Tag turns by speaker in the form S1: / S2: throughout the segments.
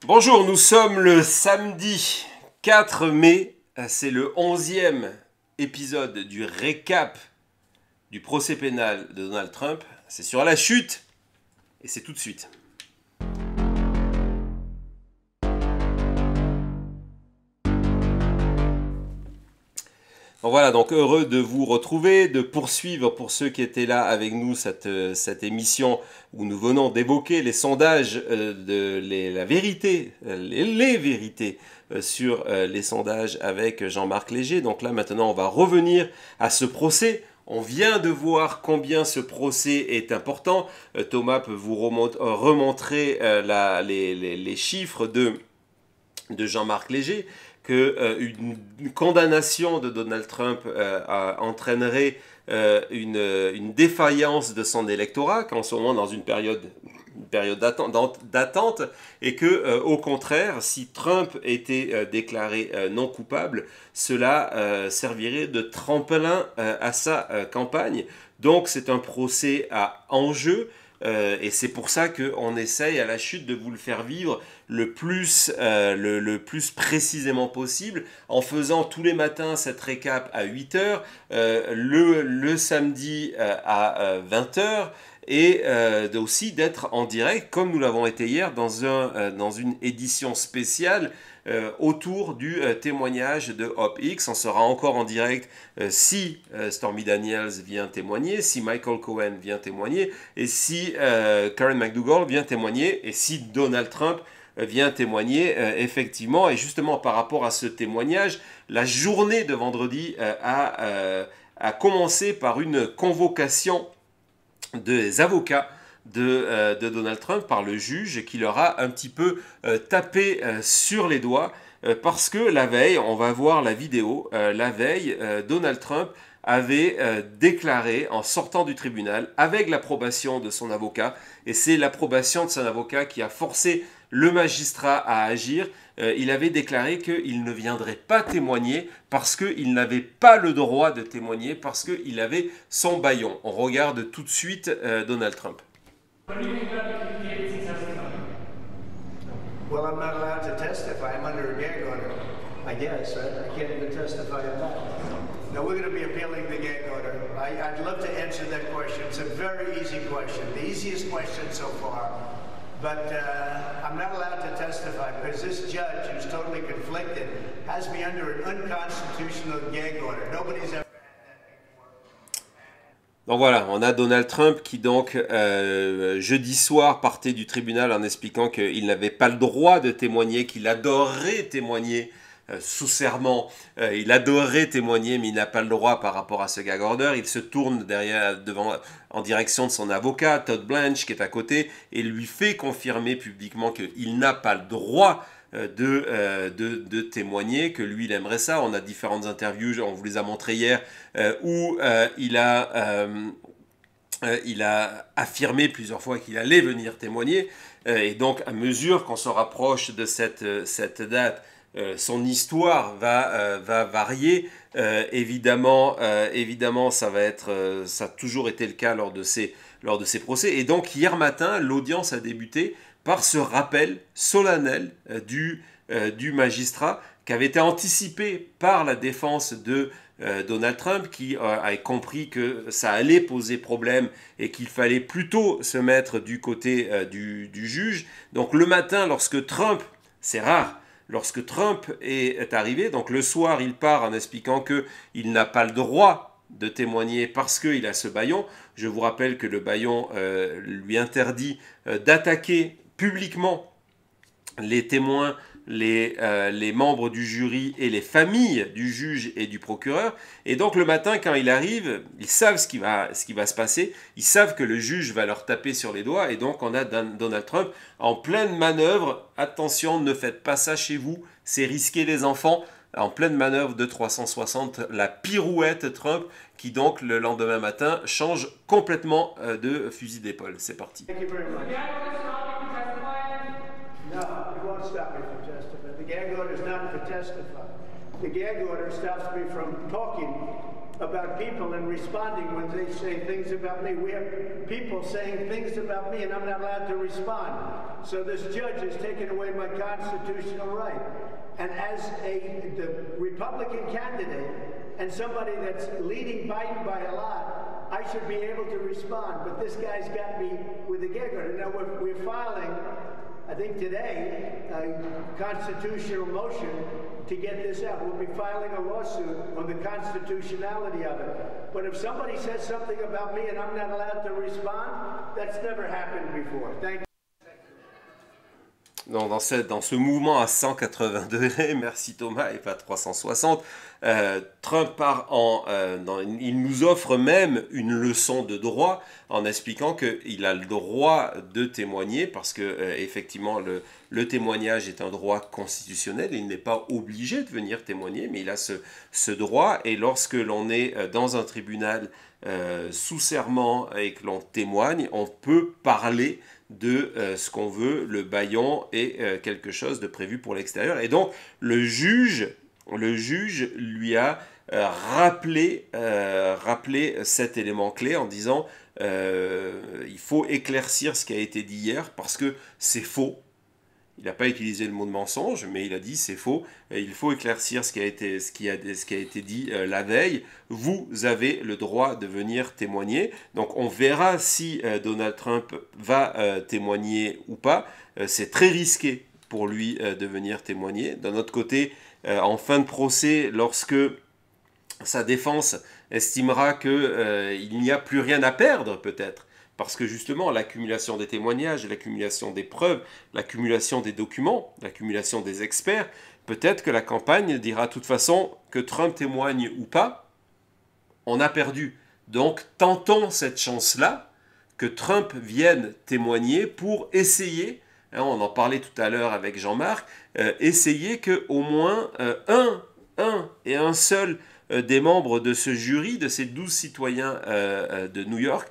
S1: Bonjour, nous sommes le samedi 4 mai, c'est le 11e épisode du récap du procès pénal de Donald Trump. C'est sur la chute et c'est tout de suite. Voilà, donc heureux de vous retrouver, de poursuivre pour ceux qui étaient là avec nous cette émission où nous venons d'évoquer les sondages, la vérité, les vérités sur les sondages avec Jean-Marc Léger. Donc là maintenant on va revenir à ce procès. On vient de voir combien ce procès est important. Thomas peut vous remontrer les chiffres de Jean-Marc Léger, qu'une condamnation de Donald Trump entraînerait une défaillance de son électorat, qu'en ce moment dans une période d'attente, et que au contraire, si Trump était déclaré non coupable, cela servirait de tremplin à sa campagne. Donc c'est un procès à enjeu. Et c'est pour ça qu'on essaye à la chute de vous le faire vivre le plus précisément possible, en faisant tous les matins cette récap à 8h, le samedi à 20h, et aussi d'être en direct, comme nous l'avons été hier, dans une édition spéciale autour du témoignage de Hope Hicks. On sera encore en direct si Stormy Daniels vient témoigner, si Michael Cohen vient témoigner, et si Karen McDougal vient témoigner, et si Donald Trump vient témoigner, effectivement. Et justement, par rapport à ce témoignage, la journée de vendredi a commencé par une convocation des avocats de Donald Trump par le juge, qui leur a un petit peu tapé sur les doigts, parce que la veille, on va voir la vidéo, la veille, Donald Trump avait déclaré en sortant du tribunal avec l'approbation de son avocat, et c'est l'approbation de son avocat qui a forcé le magistrat à agir. Il avait déclaré qu'il ne viendrait pas témoigner parce qu'il n'avait pas le droit de témoigner, parce qu'il avait son bâillon. On regarde tout de suite Donald Trump.
S2: Well, I'm not allowed to testify. I'm under a gag order. I guess, right? I can't even testify on that. No, we're going to be appealing the gag order. I'd love to answer that question. It's a very easy question, the easiest question so far. But I'm not allowed to testify because this judge, who's totally conflicted, has me under an unconstitutional gag order. Nobody's ever...
S1: Donc voilà, on a Donald Trump qui donc jeudi soir partait du tribunal en expliquant qu'il n'avait pas le droit de témoigner, qu'il adorerait témoigner sous serment, il adorerait témoigner mais il n'a pas le droit par rapport à ce gag order. Il se tourne en direction de son avocat, Todd Blanche, qui est à côté, et lui fait confirmer publiquement qu'il n'a pas le droit de témoigner, que lui il aimerait ça. On a différentes interviews, on vous les a montrées hier, où il a affirmé plusieurs fois qu'il allait venir témoigner, et donc à mesure qu'on se rapproche de cette date, son histoire va varier. Évidemment, ça a toujours été le cas lors de ces procès. Et donc hier matin, l'audience a débuté par ce rappel solennel du magistrat, qui avait été anticipé par la défense de Donald Trump, qui a compris que ça allait poser problème et qu'il fallait plutôt se mettre du côté du juge. Donc le matin, lorsque Trump, c'est rare, lorsque Trump est arrivé, donc le soir, il part en expliquant qu'il n'a pas le droit de témoigner parce qu'il a ce bâillon. Je vous rappelle que le bâillon lui interdit d'attaquer publiquement les témoins, les membres du jury et les familles du juge et du procureur. Et donc le matin, quand il arrive, ils savent ce qui va se passer, ils savent que le juge va leur taper sur les doigts, et donc on a Donald Trump en pleine manœuvre. Attention, ne faites pas ça chez vous, c'est risqué les enfants. En pleine manœuvre de 360, la pirouette Trump, qui donc le lendemain matin change complètement de fusil d'épaule. C'est parti.
S2: No, it won't stop me from testifying. The gag order is not to testify. The gag order stops me from talking about people and responding when they say things about me. We have people saying things about me and I'm not allowed to respond. So this judge has taken away my constitutional right. And as the Republican candidate and somebody that's leading Biden by a lot, I should be able to respond. But this guy's got me with a gag order. Now we're filing, I think today, a constitutional motion to get this out. We'll be filing a lawsuit on the constitutionality of it. But if somebody says something about me and I'm not allowed to respond, that's never happened before. Thank you.
S1: Dans ce mouvement à 180 degrés, merci Thomas, et pas 360, Trump il nous offre même une leçon de droit en expliquant qu'il a le droit de témoigner parce que effectivement le témoignage est un droit constitutionnel, il n'est pas obligé de venir témoigner, mais il a ce droit, et lorsque l'on est dans un tribunal sous serment et que l'on témoigne, on peut parler de ce qu'on veut, le bâillon est quelque chose de prévu pour l'extérieur. Et donc, le juge lui a rappelé cet élément clé en disant il faut éclaircir ce qui a été dit hier parce que c'est faux. Il n'a pas utilisé le mot de mensonge, mais il a dit c'est faux. Il faut éclaircir ce qui a été dit la veille. Vous avez le droit de venir témoigner. Donc on verra si Donald Trump va témoigner ou pas. C'est très risqué pour lui de venir témoigner. D'un autre côté, en fin de procès, lorsque sa défense estimera qu'il n'y a plus rien à perdre peut-être, parce que justement, l'accumulation des témoignages, l'accumulation des preuves, l'accumulation des documents, l'accumulation des experts, peut-être que la campagne dira de toute façon que Trump témoigne ou pas, on a perdu. Donc, tentons cette chance-là, que Trump vienne témoigner pour essayer, on en parlait tout à l'heure avec Jean-Marc, essayer qu'au moins un seul des membres de ce jury, de ces 12 citoyens de New York,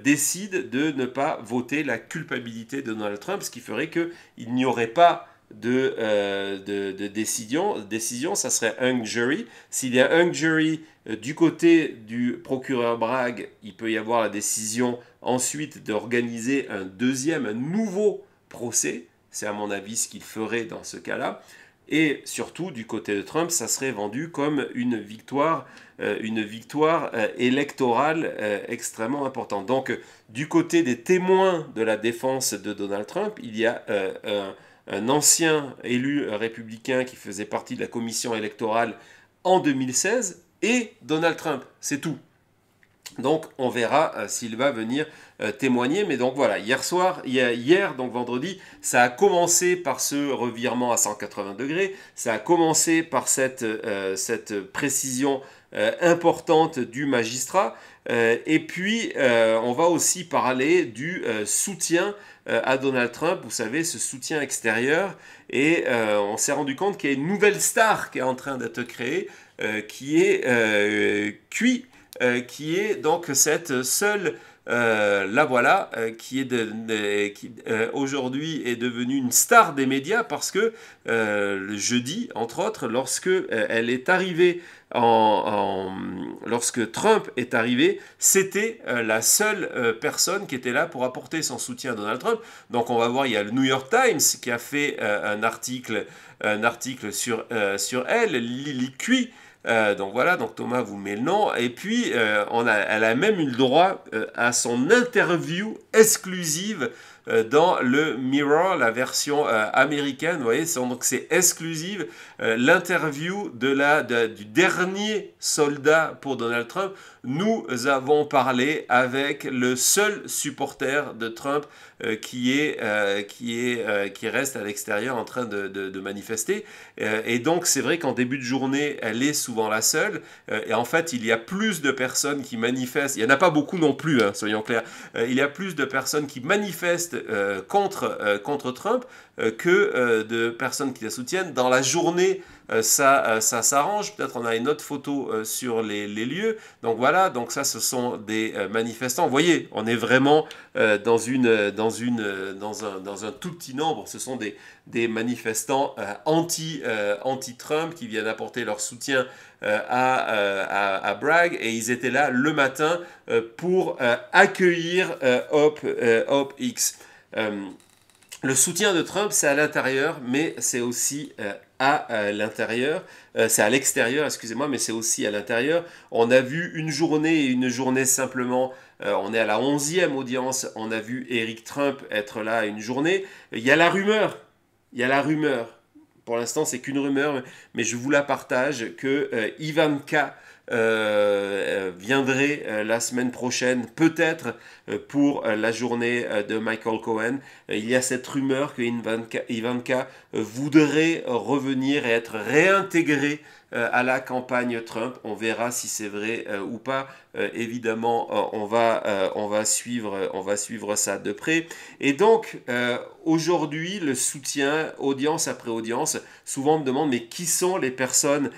S1: décide de ne pas voter la culpabilité de Donald Trump, ce qui ferait qu'il n'y aurait pas de décision, ça serait hung jury. S'il y a hung jury du côté du procureur Bragg, il peut y avoir la décision ensuite d'organiser un nouveau procès. C'est à mon avis ce qu'il ferait dans ce cas-là. Et surtout, du côté de Trump, ça serait vendu comme une victoire électorale extrêmement importante. Donc, du côté des témoins de la défense de Donald Trump, il y a un ancien élu républicain qui faisait partie de la commission électorale en 2016 et Donald Trump, c'est tout. Donc on verra s'il va venir témoigner. Mais donc voilà, hier, donc vendredi, ça a commencé par ce revirement à 180 degrés, ça a commencé par cette précision importante du magistrat. Et puis on va aussi parler du soutien à Donald Trump, vous savez, ce soutien extérieur. Et on s'est rendu compte qu'il y a une nouvelle star qui est en train d'être créée, qui est qui est donc cette seule, qui aujourd'hui est devenue une star des médias parce que le jeudi, entre autres, lorsque Trump est arrivé, c'était la seule personne qui était là pour apporter son soutien à Donald Trump. Donc on va voir, il y a le New York Times qui a fait un article sur elle, Lily Cui. Donc voilà, donc Thomas vous met le nom, et puis elle a même eu le droit à son interview exclusive dans le Mirror, la version américaine. Vous voyez, donc c'est exclusive, l'interview du dernier soldat pour Donald Trump. Nous avons parlé avec le seul supporter de Trump qui reste à l'extérieur en train de manifester. Et donc c'est vrai qu'en début de journée, elle est souvent la seule. Et en fait, il y a plus de personnes qui manifestent. Il n'y en a pas beaucoup non plus, hein, soyons clairs. Il y a plus de personnes qui manifestent contre Trump que de personnes qui la soutiennent. Dans la journée, ça s'arrange. Peut-être on a une autre photo sur les lieux. Donc voilà, donc ça, ce sont des manifestants. Vous voyez, on est vraiment dans un tout petit nombre. Ce sont des manifestants anti-Trump qui viennent apporter leur soutien à Bragg, et ils étaient là le matin pour accueillir Hope X. le soutien de Trump, c'est à l'intérieur, mais c'est aussi à l'intérieur. C'est à l'extérieur, excusez-moi, mais c'est aussi à l'intérieur. On a vu une journée et une journée simplement. On est à la 11e audience. On a vu Eric Trump être là une journée. Il y a la rumeur. Il y a la rumeur. Pour l'instant, c'est qu'une rumeur, mais je vous la partage que Ivanka viendrait la semaine prochaine, peut-être pour la journée de Michael Cohen. Il y a cette rumeur que Ivanka voudrait revenir et être réintégrée à la campagne Trump. On verra si c'est vrai ou pas. Évidemment, on va suivre ça de près. Et donc, aujourd'hui, le soutien, audience après audience, souvent on me demande, mais qui sont les personnes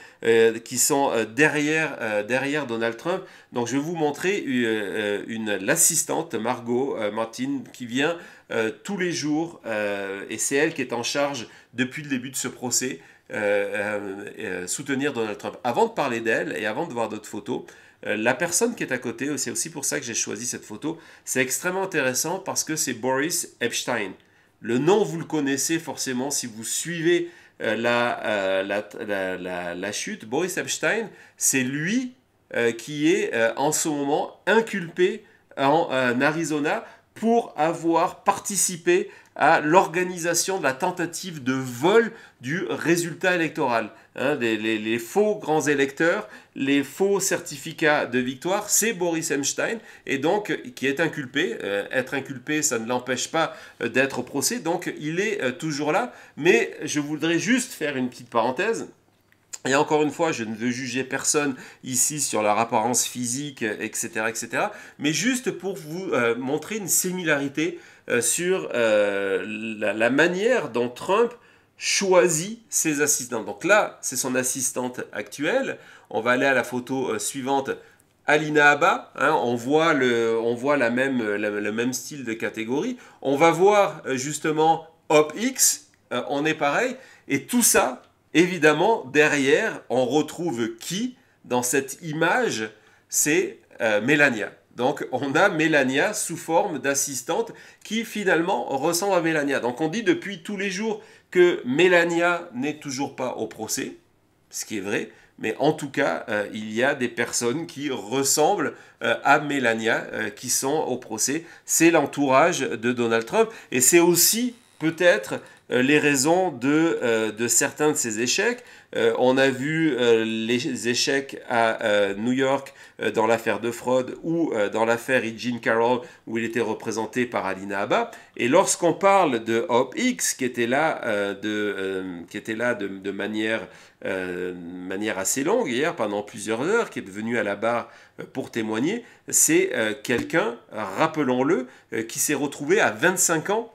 S1: qui sont derrière Donald Trump? Donc, je vais vous montrer l'assistante, Margot Martin, qui vient tous les jours, et c'est elle qui est en charge depuis le début de ce procès, soutenir Donald Trump. Avant de parler d'elle et avant de voir d'autres photos, la personne qui est à côté, c'est aussi pour ça que j'ai choisi cette photo, c'est extrêmement intéressant parce que c'est Boris Epshteyn. Le nom, vous le connaissez forcément si vous suivez la chute. Boris Epshteyn, c'est lui qui est en ce moment inculpé en Arizona pour avoir participé à l'organisation de la tentative de vol du résultat électoral. Les faux grands électeurs, les faux certificats de victoire, c'est Boris Epshteyn, et donc qui est inculpé. Être inculpé, ça ne l'empêche pas d'être au procès, donc il est toujours là. Mais je voudrais juste faire une petite parenthèse. Et encore une fois, je ne veux juger personne ici sur leur apparence physique, etc., etc., mais juste pour vous montrer une similarité sur la manière dont Trump choisit ses assistants. Donc là, c'est son assistante actuelle. On va aller à la photo suivante. Alina Habba, on voit le même style de catégorie. On va voir justement OpX, on est pareil. Et tout ça, évidemment, derrière, on retrouve qui dans cette image? C'est Melania. Donc, on a Melania sous forme d'assistante qui, finalement, ressemble à Melania. Donc, on dit depuis tous les jours que Melania n'est toujours pas au procès, ce qui est vrai. Mais en tout cas, il y a des personnes qui ressemblent à Melania qui sont au procès. C'est l'entourage de Donald Trump. Et c'est aussi, peut-être, les raisons de certains de ces échecs. On a vu les échecs à New York dans l'affaire de fraude ou dans l'affaire E. Jean Carroll où il était représenté par Alina Habba. Et lorsqu'on parle de OpX qui était là de manière assez longue hier pendant plusieurs heures, qui est venu à la barre pour témoigner, c'est quelqu'un, rappelons-le, qui s'est retrouvé à 25 ans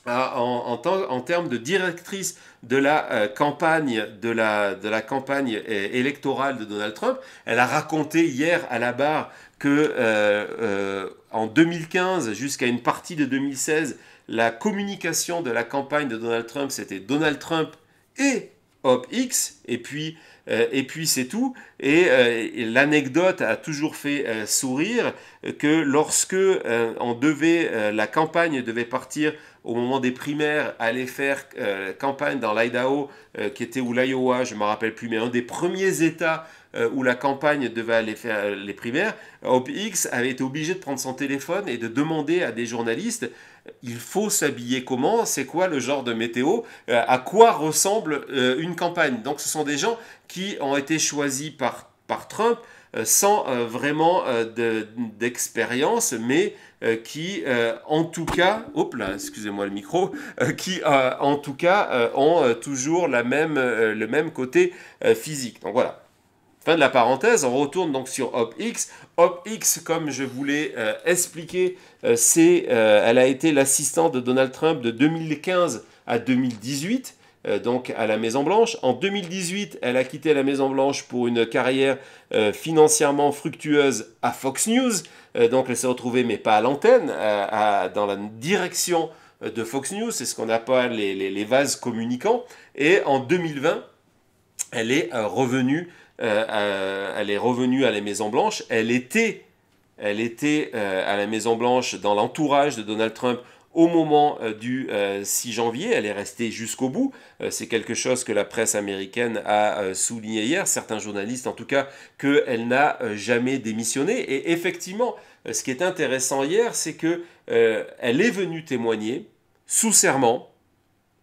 S1: en termes de directrice de la campagne électorale de Donald Trump. Elle a raconté hier à la barre que en 2015 jusqu'à une partie de 2016, la communication de la campagne de Donald Trump, c'était Donald Trump et OpX, et puis c'est tout. Et l'anecdote a toujours fait sourire que lorsque la campagne devait partir au moment des primaires, aller faire campagne dans l'Idaho, ou l'Iowa, je ne me rappelle plus, mais un des premiers États où la campagne devait aller faire les primaires, OpX avait été obligé de prendre son téléphone et de demander à des journalistes: il faut s'habiller comment? C'est quoi le genre de météo? À quoi ressemble une campagne? Donc ce sont des gens qui ont été choisis par Trump sans vraiment d'expérience, mais qui en tout cas, excusez-moi le micro, qui en tout cas ont toujours le même côté physique. Donc voilà. Fin de la parenthèse, on retourne donc sur OpX. OpX, comme je vous l'ai expliqué, elle a été l'assistante de Donald Trump de 2015 à 2018, donc à la Maison-Blanche. En 2018, elle a quitté la Maison-Blanche pour une carrière financièrement fructueuse à Fox News. Donc elle s'est retrouvée, mais pas à l'antenne, dans la direction de Fox News. C'est ce qu'on appelle les vases communicants. Et en 2020, elle est revenue à la Maison-Blanche. Elle était à la Maison-Blanche dans l'entourage de Donald Trump au moment du 6 janvier. Elle est restée jusqu'au bout. C'est quelque chose que la presse américaine a souligné hier, certains journalistes en tout cas, qu'elle n'a jamais démissionné. Et effectivement, ce qui est intéressant hier, c'est que elle est venue témoigner sous serment,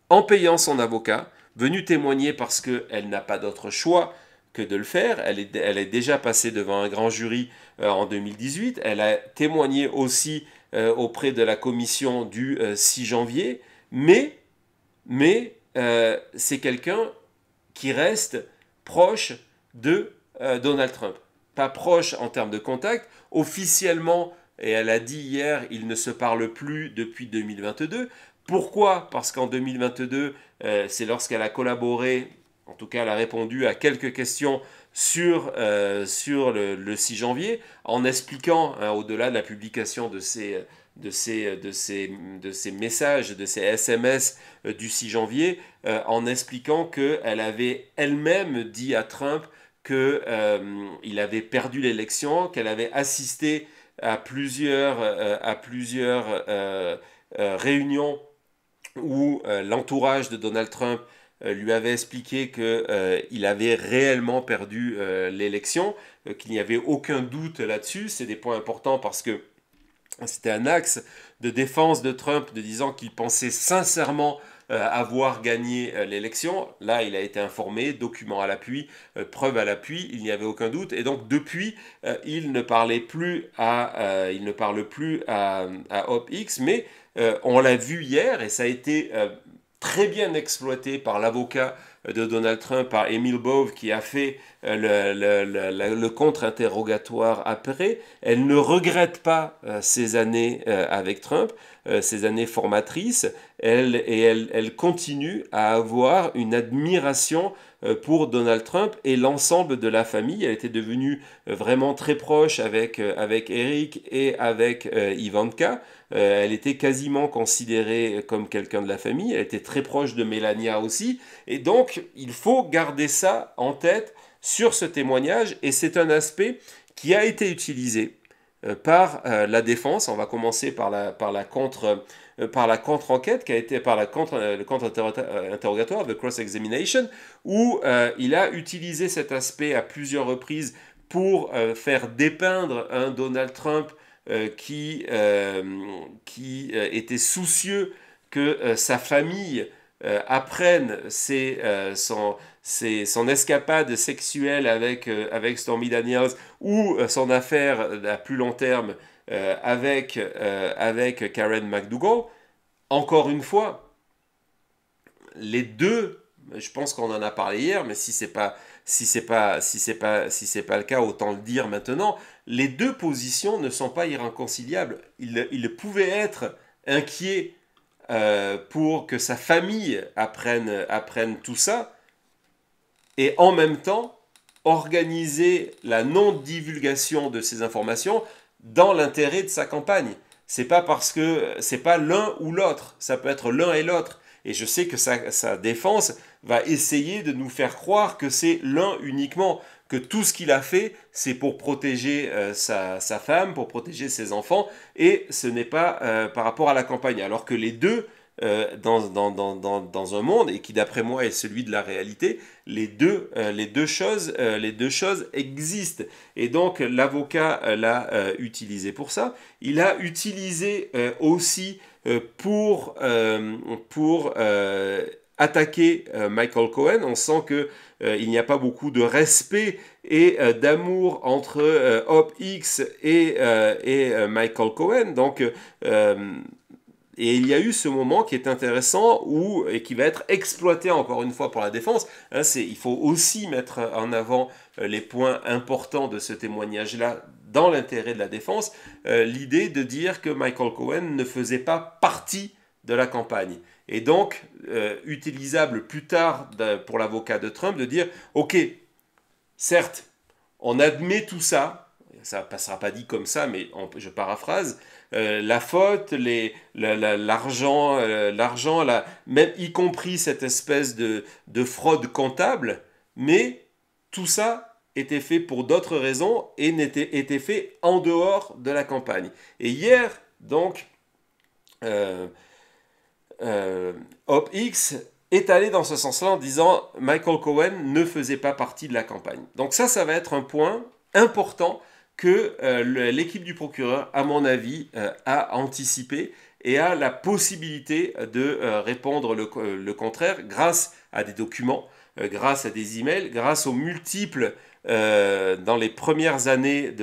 S1: en payant son avocat, venue témoigner parce qu'elle n'a pas d'autre choix que de le faire. Elle est déjà passée devant un grand jury en 2018. Elle a témoigné aussi auprès de la commission du 6 janvier. Mais c'est quelqu'un qui reste proche de Donald Trump. Pas proche en termes de contact. Officiellement, et elle a dit hier, ils ne se parlent plus depuis 2022. Pourquoi? Parce qu'en 2022, c'est lorsqu'elle a collaboré, en tout cas elle a répondu à quelques questions sur le 6 janvier, en expliquant, hein, au-delà de la publication de ces messages, de ces SMS du 6 janvier, en expliquant qu'elle avait elle-même dit à Trump qu'il avait perdu l'élection, qu'elle avait assisté à plusieurs réunions où l'entourage de Donald Trump lui avait expliqué qu'il avait réellement perdu l'élection, qu'il n'y avait aucun doute là-dessus. C'est des points importants parce que c'était un axe de défense de Trump, de disant qu'il pensait sincèrement avoir gagné l'élection. Là, il a été informé, document à l'appui, preuve à l'appui, il n'y avait aucun doute. Et donc, depuis, il ne parle plus à OpX, mais on l'a vu hier, et ça a été très bien exploité par l'avocat de Donald Trump, par Emil Bove, qui a fait le contre-interrogatoire après. Elle ne regrette pas ces années avec Trump, ces années formatrices. Elle continue à avoir une admiration pour Donald Trump et l'ensemble de la famille. Elle était devenue vraiment très proche avec Eric et avec Ivanka. Elle était quasiment considérée comme quelqu'un de la famille. Elle était très proche de Melania aussi. Et donc, il faut garder ça en tête sur ce témoignage. Et c'est un aspect qui a été utilisé par la défense. On va commencer par la contre-enquête, qui a été le contre-interrogatoire, the cross-examination, où il a utilisé cet aspect à plusieurs reprises pour faire dépeindre un Donald Trump qui était soucieux que sa famille apprenne son escapade sexuelle avec Stormy Daniels ou son affaire à plus long terme avec Karen McDougal. Encore une fois, les deux, je pense qu'on en a parlé hier, mais si c'est pas le cas, autant le dire maintenant. Les deux positions ne sont pas irréconciliables. Il pouvait être inquiet pour que sa famille apprenne tout ça, et en même temps organiser la non-divulgation de ces informations dans l'intérêt de sa campagne. C'est pas parce que c'est pas l'un ou l'autre, ça peut être l'un et l'autre. Et je sais que sa défense va essayer de nous faire croire que c'est l'un uniquement, que tout ce qu'il a fait, c'est pour protéger sa femme, pour protéger ses enfants, et ce n'est pas par rapport à la campagne. Alors que les deux, dans un monde, et qui d'après moi est celui de la réalité, les deux choses existent. Et donc l'avocat l'a utilisé pour ça. Il a utilisé aussi pour attaquer Michael Cohen. On sent que il n'y a pas beaucoup de respect et d'amour entre OpX et Michael Cohen. Donc et il y a eu ce moment qui est intéressant et qui va être exploité encore une fois pour la défense. Hein, il faut aussi mettre en avant les points importants de ce témoignage-là dans l'intérêt de la défense. L'idée de dire que Michael Cohen ne faisait pas partie de la campagne. Et donc, utilisable plus tard pour l'avocat de Trump de dire « Ok, certes, on admet tout ça, ça ne passera pas dit comme ça, mais je paraphrase, la faute, l'argent, même y compris cette espèce de fraude comptable, mais tout ça était fait pour d'autres raisons et était fait en dehors de la campagne. » Et hier, donc, OpX est allé dans ce sens-là en disant Michael Cohen ne faisait pas partie de la campagne. Donc ça va être un point important que l'équipe du procureur, à mon avis, a anticipé et a la possibilité de répondre le contraire grâce à des documents, grâce à des emails, grâce aux multiples, dans les premières années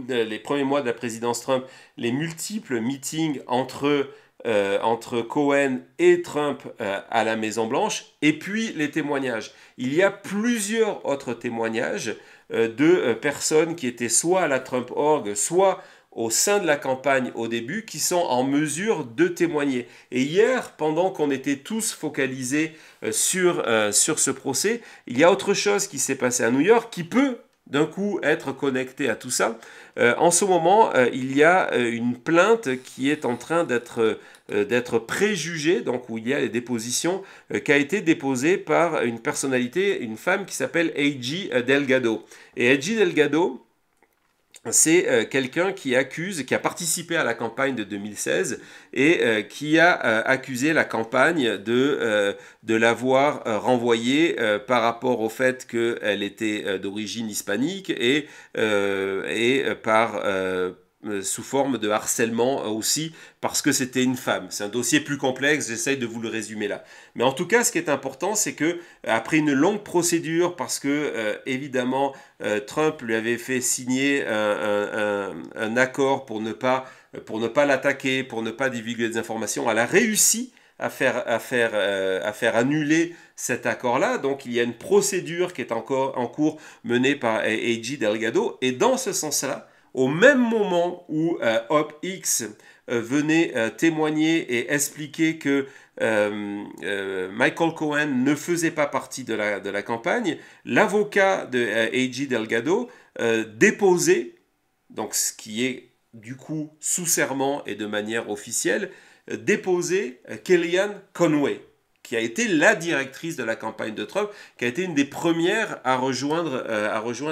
S1: les premiers mois de la présidence Trump, les multiples meetings entre Cohen et Trump à la Maison-Blanche, et puis les témoignages. Il y a plusieurs autres témoignages de personnes qui étaient soit à la Trump Org, soit au sein de la campagne au début, qui sont en mesure de témoigner. Et hier, pendant qu'on était tous focalisés sur ce procès, il y a autre chose qui s'est passé à New York qui peut d'un coup être connecté à tout ça. En ce moment, il y a une plainte qui est en train d'être préjugée, donc où il y a les dépositions, qui a été déposée par une personnalité, une femme qui s'appelle A.G. Delgado. Et A.G. Delgado, c'est quelqu'un qui a participé à la campagne de 2016 et qui a accusé la campagne de l'avoir renvoyée par rapport au fait qu'elle était d'origine hispanique et sous forme de harcèlement aussi parce que c'était une femme. C'est un dossier plus complexe, j'essaye de vous le résumer là. Mais en tout cas, ce qui est important, c'est que après une longue procédure, parce que évidemment Trump lui avait fait signer un accord pour ne pas l'attaquer, pour ne pas divulguer des informations, elle a réussi à faire annuler cet accord-là. Donc il y a une procédure qui est encore en cours menée par A.G. Delgado. Et dans ce sens-là, au même moment où OpX venait témoigner et expliquer que Michael Cohen ne faisait pas partie de la campagne, l'avocat de A.G. Delgado déposait, donc ce qui est du coup sous serment et de manière officielle, déposait Kellyanne Conway, qui a été la directrice de la campagne de Trump, qui a été une des premières à rejoindre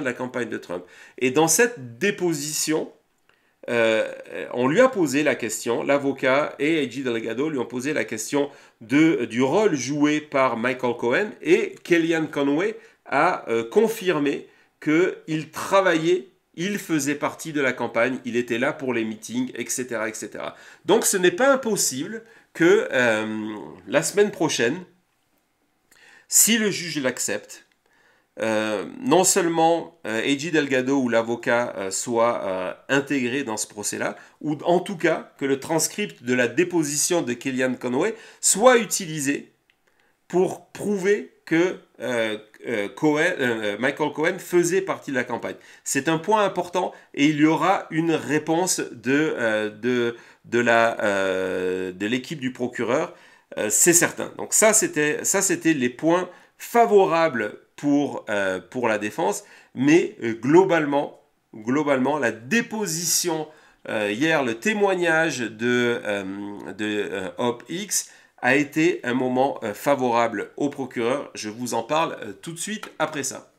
S1: la campagne de Trump. Et dans cette déposition, on lui a posé la question, l'avocat et A.G. Delgado lui ont posé la question du rôle joué par Michael Cohen, et Kellyanne Conway a confirmé qu'il travaillait, il faisait partie de la campagne, il était là pour les meetings, etc. etc. Donc ce n'est pas impossible que la semaine prochaine, si le juge l'accepte, non seulement A.G. Delgado ou l'avocat soit intégré dans ce procès-là, ou en tout cas que le transcript de la déposition de Kellyanne Conway soit utilisé pour prouver que Michael Cohen faisait partie de la campagne. C'est un point important et il y aura une réponse de l'équipe du procureur, c'est certain. Donc ça c'était les points favorables pour la défense, mais globalement, la déposition hier, le témoignage de OpX a été un moment favorable au procureur. Je vous en parle tout de suite après ça.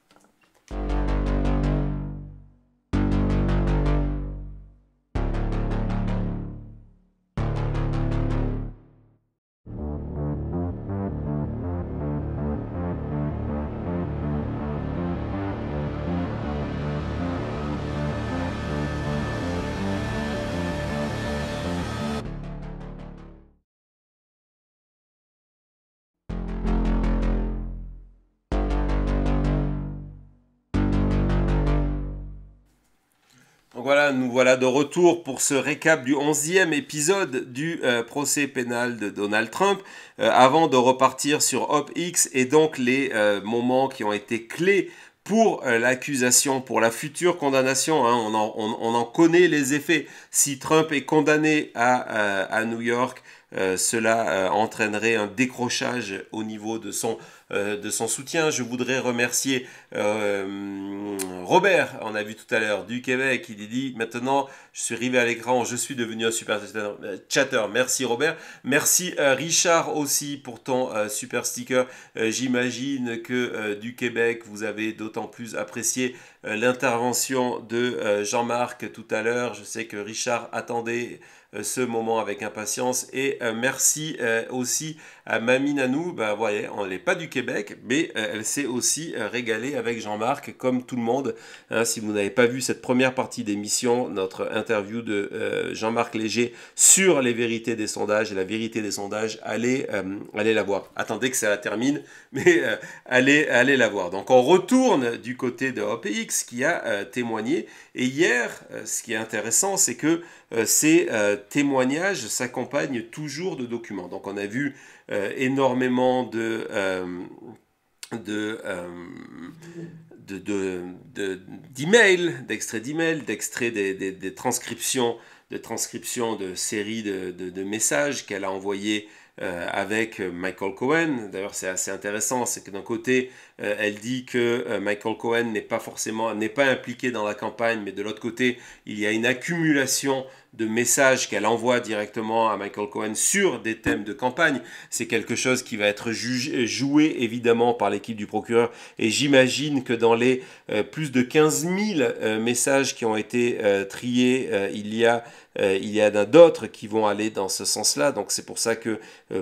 S1: Donc voilà, nous voilà de retour pour ce récap du 11e épisode du procès pénal de Donald Trump. Avant de repartir sur OpX et donc les moments qui ont été clés pour l'accusation, pour la future condamnation, hein, on en connaît les effets. Si Trump est condamné à New York, cela entraînerait un décrochage au niveau de son soutien. Je voudrais remercier Robert, on a vu tout à l'heure, du Québec. Il dit maintenant, je suis arrivé à l'écran, je suis devenu un super chatter. Merci Robert. Merci Richard aussi pour ton super sticker. J'imagine que du Québec, vous avez d'autant plus apprécié l'intervention de Jean-Marc tout à l'heure. Je sais que Richard attendait ce moment avec impatience. Et merci aussi à Mamie Nanou. Ben, voyez, on n'est pas du Québec, mais elle s'est aussi régalée avec Jean-Marc, comme tout le monde. Hein, si vous n'avez pas vu cette première partie d'émission, notre interview de Jean-Marc Léger sur les vérités des sondages et la vérité des sondages, allez la voir. Attendez que ça termine, mais allez la voir. Donc on retourne du côté de OPX qui a témoigné. Et hier, ce qui est intéressant, c'est que ces témoignages s'accompagnent toujours de documents. Donc on a vu énormément d'emails, d'extraits d'emails, d'extraits des transcriptions, de séries de messages qu'elle a envoyés avec Michael Cohen. D'ailleurs, c'est assez intéressant, c'est que d'un côté, elle dit que Michael Cohen n'est pas impliqué dans la campagne, mais de l'autre côté, il y a une accumulation de messages qu'elle envoie directement à Michael Cohen sur des thèmes de campagne. C'est quelque chose qui va être joué évidemment par l'équipe du procureur, et j'imagine que dans les plus de 15 000 messages qui ont été triés, il y a d'autres qui vont aller dans ce sens-là. Donc c'est pour ça que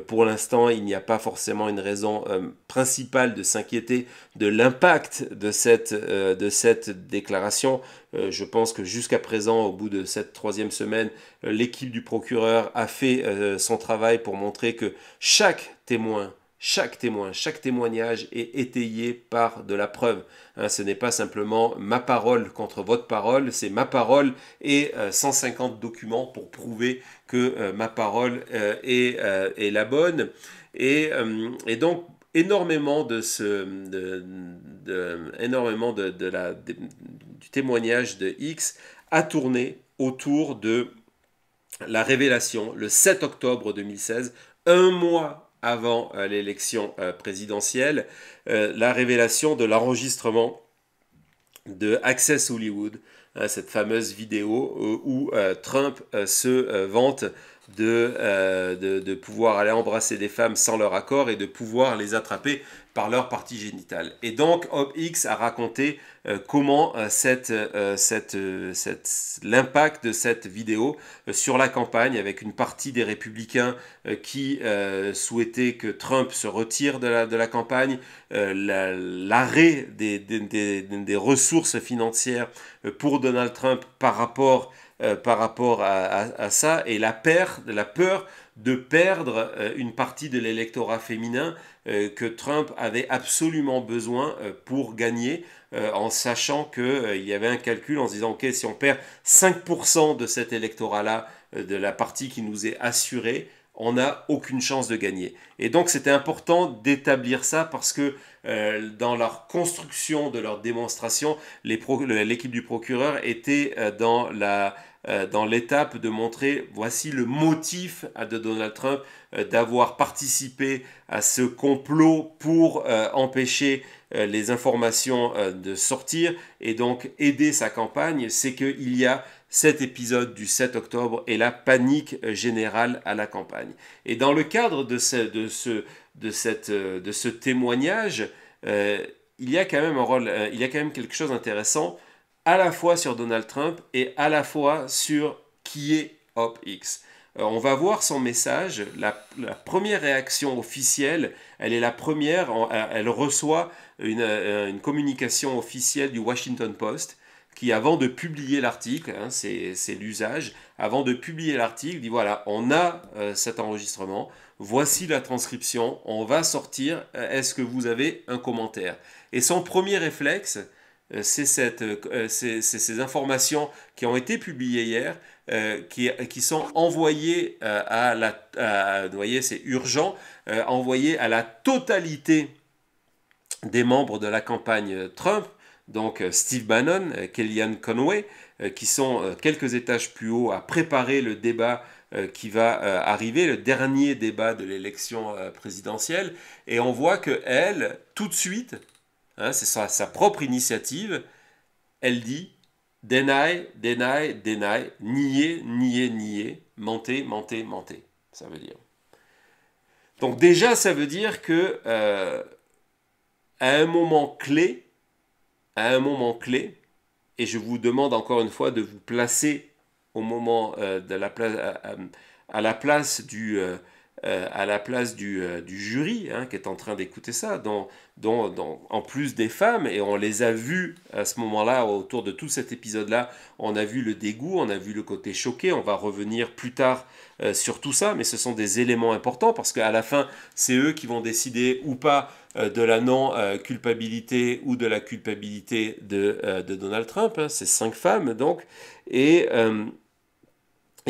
S1: pour l'instant, il n'y a pas forcément une raison principale de s'inquiéter de l'impact de cette déclaration. Je pense que jusqu'à présent, au bout de cette 3e semaine, l'équipe du procureur a fait son travail pour montrer que chaque témoignage est étayé par de la preuve. Hein, ce n'est pas simplement ma parole contre votre parole, c'est ma parole et 150 documents pour prouver que ma parole est la bonne. Et donc, énormément du témoignage de X a tourné autour de la révélation, le 7 octobre 2016, un mois avant l'élection présidentielle, la révélation de l'enregistrement de Access Hollywood, cette fameuse vidéo où Trump se vante de pouvoir aller embrasser des femmes sans leur accord et de pouvoir les attraper par leur partie génitale. Et donc OpX a raconté comment l'impact de cette vidéo sur la campagne, avec une partie des républicains qui souhaitaient que Trump se retire de la campagne, l'arrêt des ressources financières pour Donald Trump par rapport à ça, et la peur de perdre une partie de l'électorat féminin que Trump avait absolument besoin pour gagner, en sachant qu'il y avait un calcul en se disant, ok, si on perd 5% de cet électorat-là, de la partie qui nous est assurée, on n'a aucune chance de gagner. Et donc c'était important d'établir ça parce que dans leur construction de leur démonstration, l'équipe du procureur était dans l'étape de montrer, voici le motif de Donald Trump d'avoir participé à ce complot pour empêcher les informations de sortir et donc aider sa campagne. C'est qu'il y a cet épisode du 7 octobre et la panique générale à la campagne. Et dans le cadre de ce témoignage, il y a quand même quelque chose d'intéressant, à la fois sur Donald Trump et à la fois sur qui est OpX. On va voir son message. La première réaction officielle, elle est la première, elle reçoit une communication officielle du Washington Post qui, avant de publier l'article, hein, c'est l'usage, avant de publier l'article, dit voilà, on a cet enregistrement, voici la transcription, on va sortir, est-ce que vous avez un commentaire? Et son premier réflexe, c'est ces informations qui ont été publiées hier, qui sont envoyées vous voyez, c'est urgent, envoyées à la totalité des membres de la campagne Trump, donc Steve Bannon, Kellyanne Conway, qui sont quelques étages plus haut à préparer le débat qui va arriver, le dernier débat de l'élection présidentielle. Et on voit qu'elle, tout de suite, hein, c'est sa propre initiative, elle dit deny, deny, deny, nier, nier, nier, mentir, mentir, mentir. Ça veut dire. Donc déjà, ça veut dire que à un moment clé, et je vous demande encore une fois de vous placer au moment de la place, à la place du jury qui est en train d'écouter ça, en plus des femmes, et on les a vues à ce moment-là, autour de tout cet épisode-là, on a vu le dégoût, on a vu le côté choqué, on va revenir plus tard sur tout ça, mais ce sont des éléments importants, parce qu'à la fin, c'est eux qui vont décider ou pas de la non-culpabilité ou de la culpabilité de Donald Trump, ces 5 femmes, donc, et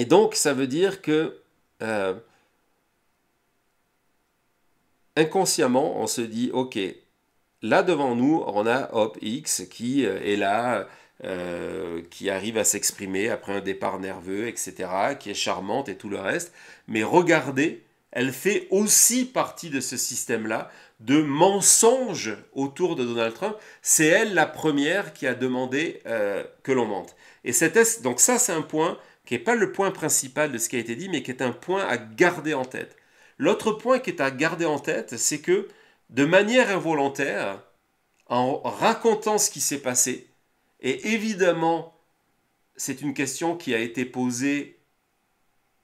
S1: donc ça veut dire que inconsciemment, on se dit, ok, là devant nous, on a Hope X qui est là, qui arrive à s'exprimer après un départ nerveux, etc., qui est charmante et tout le reste. Mais regardez, elle fait aussi partie de ce système-là de mensonges autour de Donald Trump. C'est elle la première qui a demandé que l'on mente. Et donc ça, c'est un point qui n'est pas le point principal de ce qui a été dit, mais qui est un point à garder en tête. L'autre point qui est à garder en tête, c'est que de manière involontaire, en racontant ce qui s'est passé, et évidemment, c'est une question qui a été posée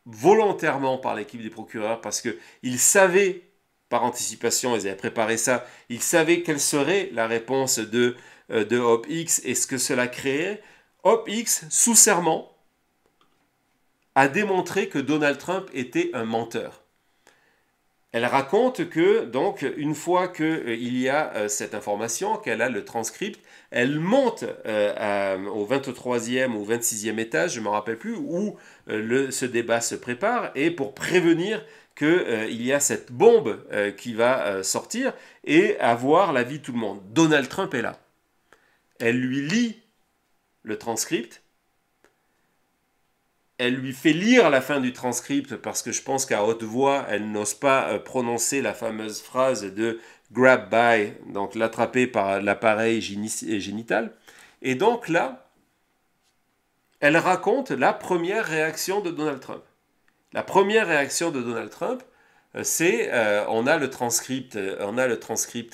S1: volontairement par l'équipe des procureurs, parce qu'ils savaient, par anticipation, ils avaient préparé ça, ils savaient quelle serait la réponse de Hope X et ce que cela créait. Hope X, sous serment, a démontré que Donald Trump était un menteur. Elle raconte que, donc, une fois qu'il y a cette information, qu'elle a le transcript, elle monte au 23e ou 26e étage, je ne me rappelle plus, où ce débat se prépare, et pour prévenir qu'il y a cette bombe qui va sortir, et avoir l'avis de tout le monde. Donald Trump est là. Elle lui lit le transcript, elle lui fait lire la fin du transcript parce que je pense qu'à haute voix, elle n'ose pas prononcer la fameuse phrase de grab by, donc l'attraper par l'appareil génital. Et donc là, elle raconte la première réaction de Donald Trump. La première réaction de Donald Trump, c'est, on a le transcript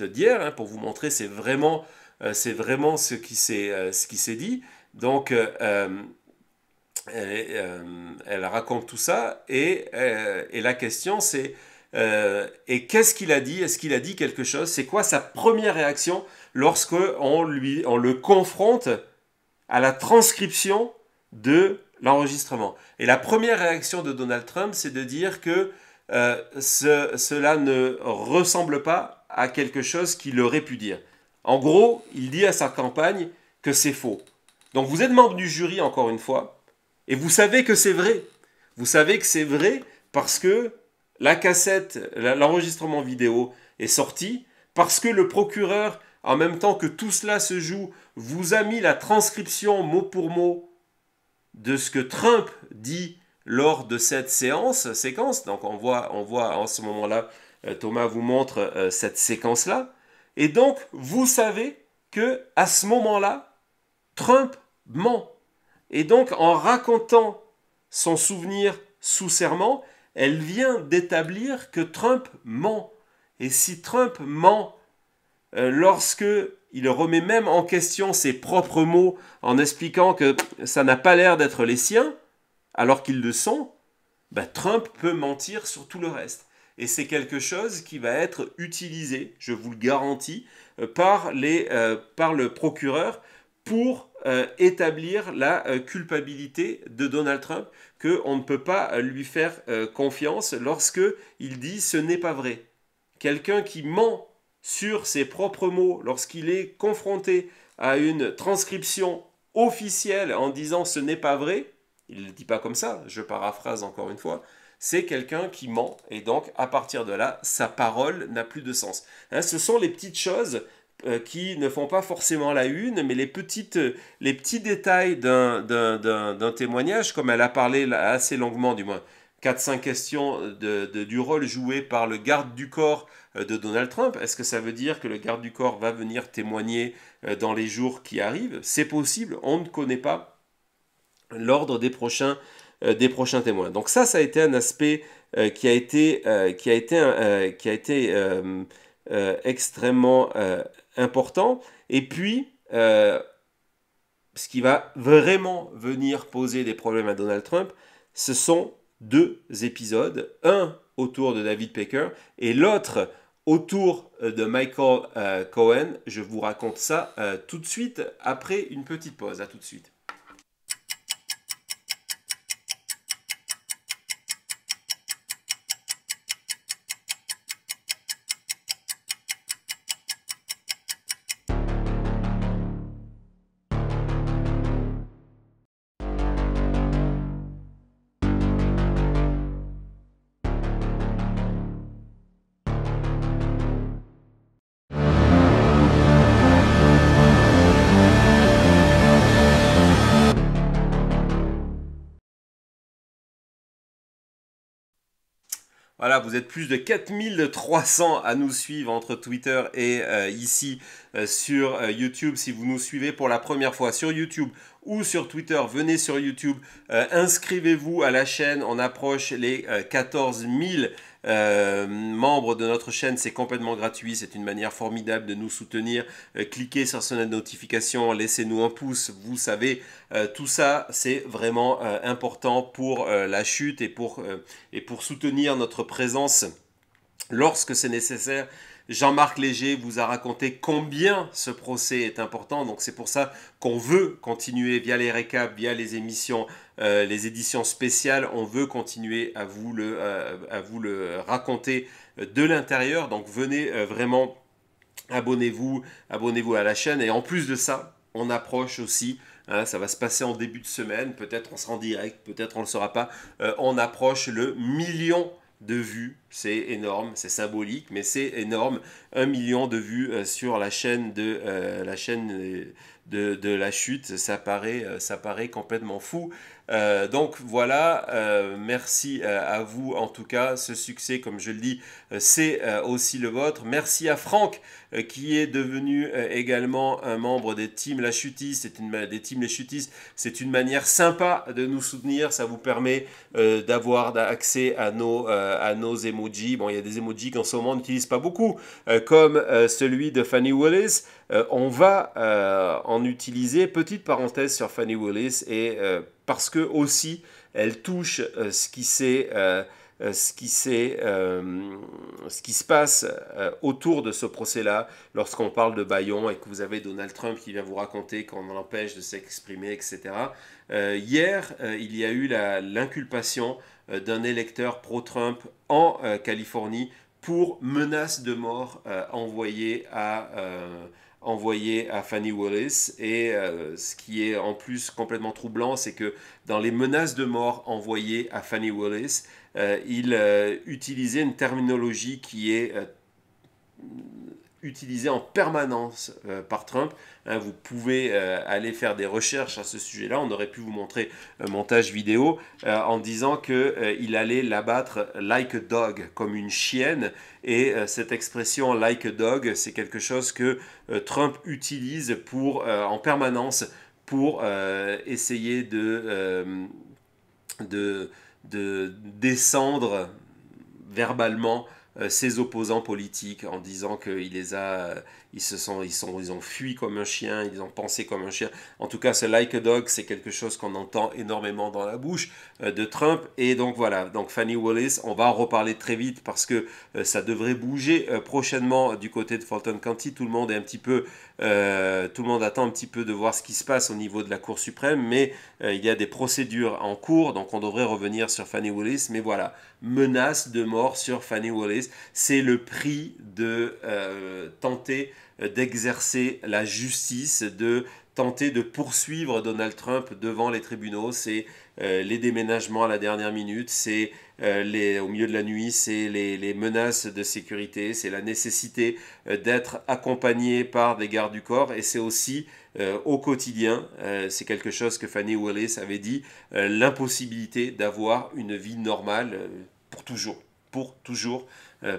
S1: d'hier, pour vous montrer, c'est vraiment ce qui s'est dit. Donc, elle raconte tout ça et la question c'est et qu'est-ce qu'il a dit? Est-ce qu'il a dit quelque chose? C'est quoi sa première réaction lorsque on le confronte à la transcription de l'enregistrement? Et la première réaction de Donald Trump, c'est de dire que cela ne ressemble pas à quelque chose qu'il aurait pu dire. En gros, il dit à sa campagne que c'est faux. Donc vous êtes membre du jury, encore une fois, et vous savez que c'est vrai. Vous savez que c'est vrai parce que la cassette, l'enregistrement vidéo est sorti, parce que le procureur, en même temps que tout cela se joue, vous a mis la transcription mot pour mot de ce que Trump dit lors de cette séquence. Donc on voit en ce moment-là, Thomas vous montre cette séquence-là. Et donc, vous savez que à ce moment-là, Trump ment. Et donc, en racontant son souvenir sous serment, elle vient d'établir que Trump ment. Et si Trump ment lorsque il remet même en question ses propres mots en expliquant que ça n'a pas l'air d'être les siens, alors qu'ils le sont, Trump peut mentir sur tout le reste. Et c'est quelque chose qui va être utilisé, je vous le garantis, par le procureur pour établir la culpabilité de Donald Trump, qu'on ne peut pas lui faire confiance lorsqu'il dit « ce n'est pas vrai ». Quelqu'un qui ment sur ses propres mots lorsqu'il est confronté à une transcription officielle en disant « ce n'est pas vrai », il ne le dit pas comme ça, je paraphrase encore une fois, c'est quelqu'un qui ment, et donc à partir de là, sa parole n'a plus de sens. Ce sont les petites choses qui ne font pas forcément la une, mais les petits détails d'un témoignage, comme elle a parlé assez longuement, du moins 4-5 questions du rôle joué par le garde du corps de Donald Trump. Est-ce que ça veut dire que le garde du corps va venir témoigner dans les jours qui arrivent? C'est possible, on ne connaît pas l'ordre des prochains témoins. Donc ça a été un aspect qui a été extrêmement important. Et puis, ce qui va vraiment venir poser des problèmes à Donald Trump, ce sont 2 épisodes, un autour de David Pecker et l'autre autour de Michael Cohen. Je vous raconte ça tout de suite après une petite pause. À tout de suite. Voilà, vous êtes plus de 4300 à nous suivre entre Twitter et ici sur YouTube. Si vous nous suivez pour la première fois sur YouTube ou sur Twitter, venez sur YouTube, inscrivez-vous à la chaîne. On approche les 14 000 membres de notre chaîne. C'est complètement gratuit, c'est une manière formidable de nous soutenir. Cliquez sur sonnette de notification, laissez-nous un pouce. Vous savez, tout ça c'est vraiment important pour la chute et pour soutenir notre présence lorsque c'est nécessaire. Jean-Marc Léger vous a raconté combien ce procès est important, donc c'est pour ça qu'on veut continuer via les récaps, via les émissions, les éditions spéciales, on veut continuer à vous le raconter de l'intérieur, donc venez vraiment, abonnez-vous à la chaîne, et en plus de ça, on approche aussi, hein, ça va se passer en début de semaine, peut-être on sera en direct, peut-être on ne le sera pas, on approche le 1 000 000 de vues, c'est énorme, c'est symbolique, mais c'est énorme. 1 million de vues sur la chaîne de la chute, ça paraît complètement fou. Donc voilà, merci à vous en tout cas, ce succès comme je le dis, c'est aussi le vôtre. Merci à Franck qui est devenu également un membre des Teams La Chutiste. C'est une manière sympa de nous soutenir, ça vous permet d'avoir accès à nos emojis. Bon, il y a des emojis qu'en ce moment on n'utilise pas beaucoup, comme celui de Fannie Willis. On va en utiliser, petite parenthèse sur Fannie Willis, et parce que aussi elle touche ce qui se passe autour de ce procès-là, lorsqu'on parle de Bayon et que vous avez Donald Trump qui vient vous raconter qu'on l'empêche de s'exprimer, etc. Hier, il y a eu l'inculpation d'un électeur pro-Trump en Californie pour menace de mort envoyée à Fannie Willis. Et ce qui est en plus complètement troublant, c'est que dans les menaces de mort envoyées à Fannie Willis, il utilisait une terminologie qui est utilisée en permanence par Trump. Hein, vous pouvez aller faire des recherches à ce sujet-là. On aurait pu vous montrer un montage vidéo en disant qu'il allait l'abattre like a dog, comme une chienne. Et cette expression like a dog, c'est quelque chose que Trump utilise en permanence pour essayer de descendre verbalement ses opposants politiques en disant qu'ils ont fui comme un chien, ils ont pensé comme un chien. En tout cas, ce like a dog, c'est quelque chose qu'on entend énormément dans la bouche de Trump. Et donc voilà, donc Fannie Willis, on va en reparler très vite parce que ça devrait bouger prochainement du côté de Fulton County. Tout le monde attend un petit peu de voir ce qui se passe au niveau de la Cour suprême, mais il y a des procédures en cours, donc on devrait revenir sur Fannie Willis. Mais voilà, menace de mort sur Fannie Willis, c'est le prix de tenter d'exercer la justice, de tenter de poursuivre Donald Trump devant les tribunaux. C'est les déménagements à la dernière minute, c'est au milieu de la nuit, c'est les menaces de sécurité, c'est la nécessité d'être accompagné par des gardes du corps, et c'est aussi au quotidien, c'est quelque chose que Fannie Willis avait dit, l'impossibilité d'avoir une vie normale pour toujours,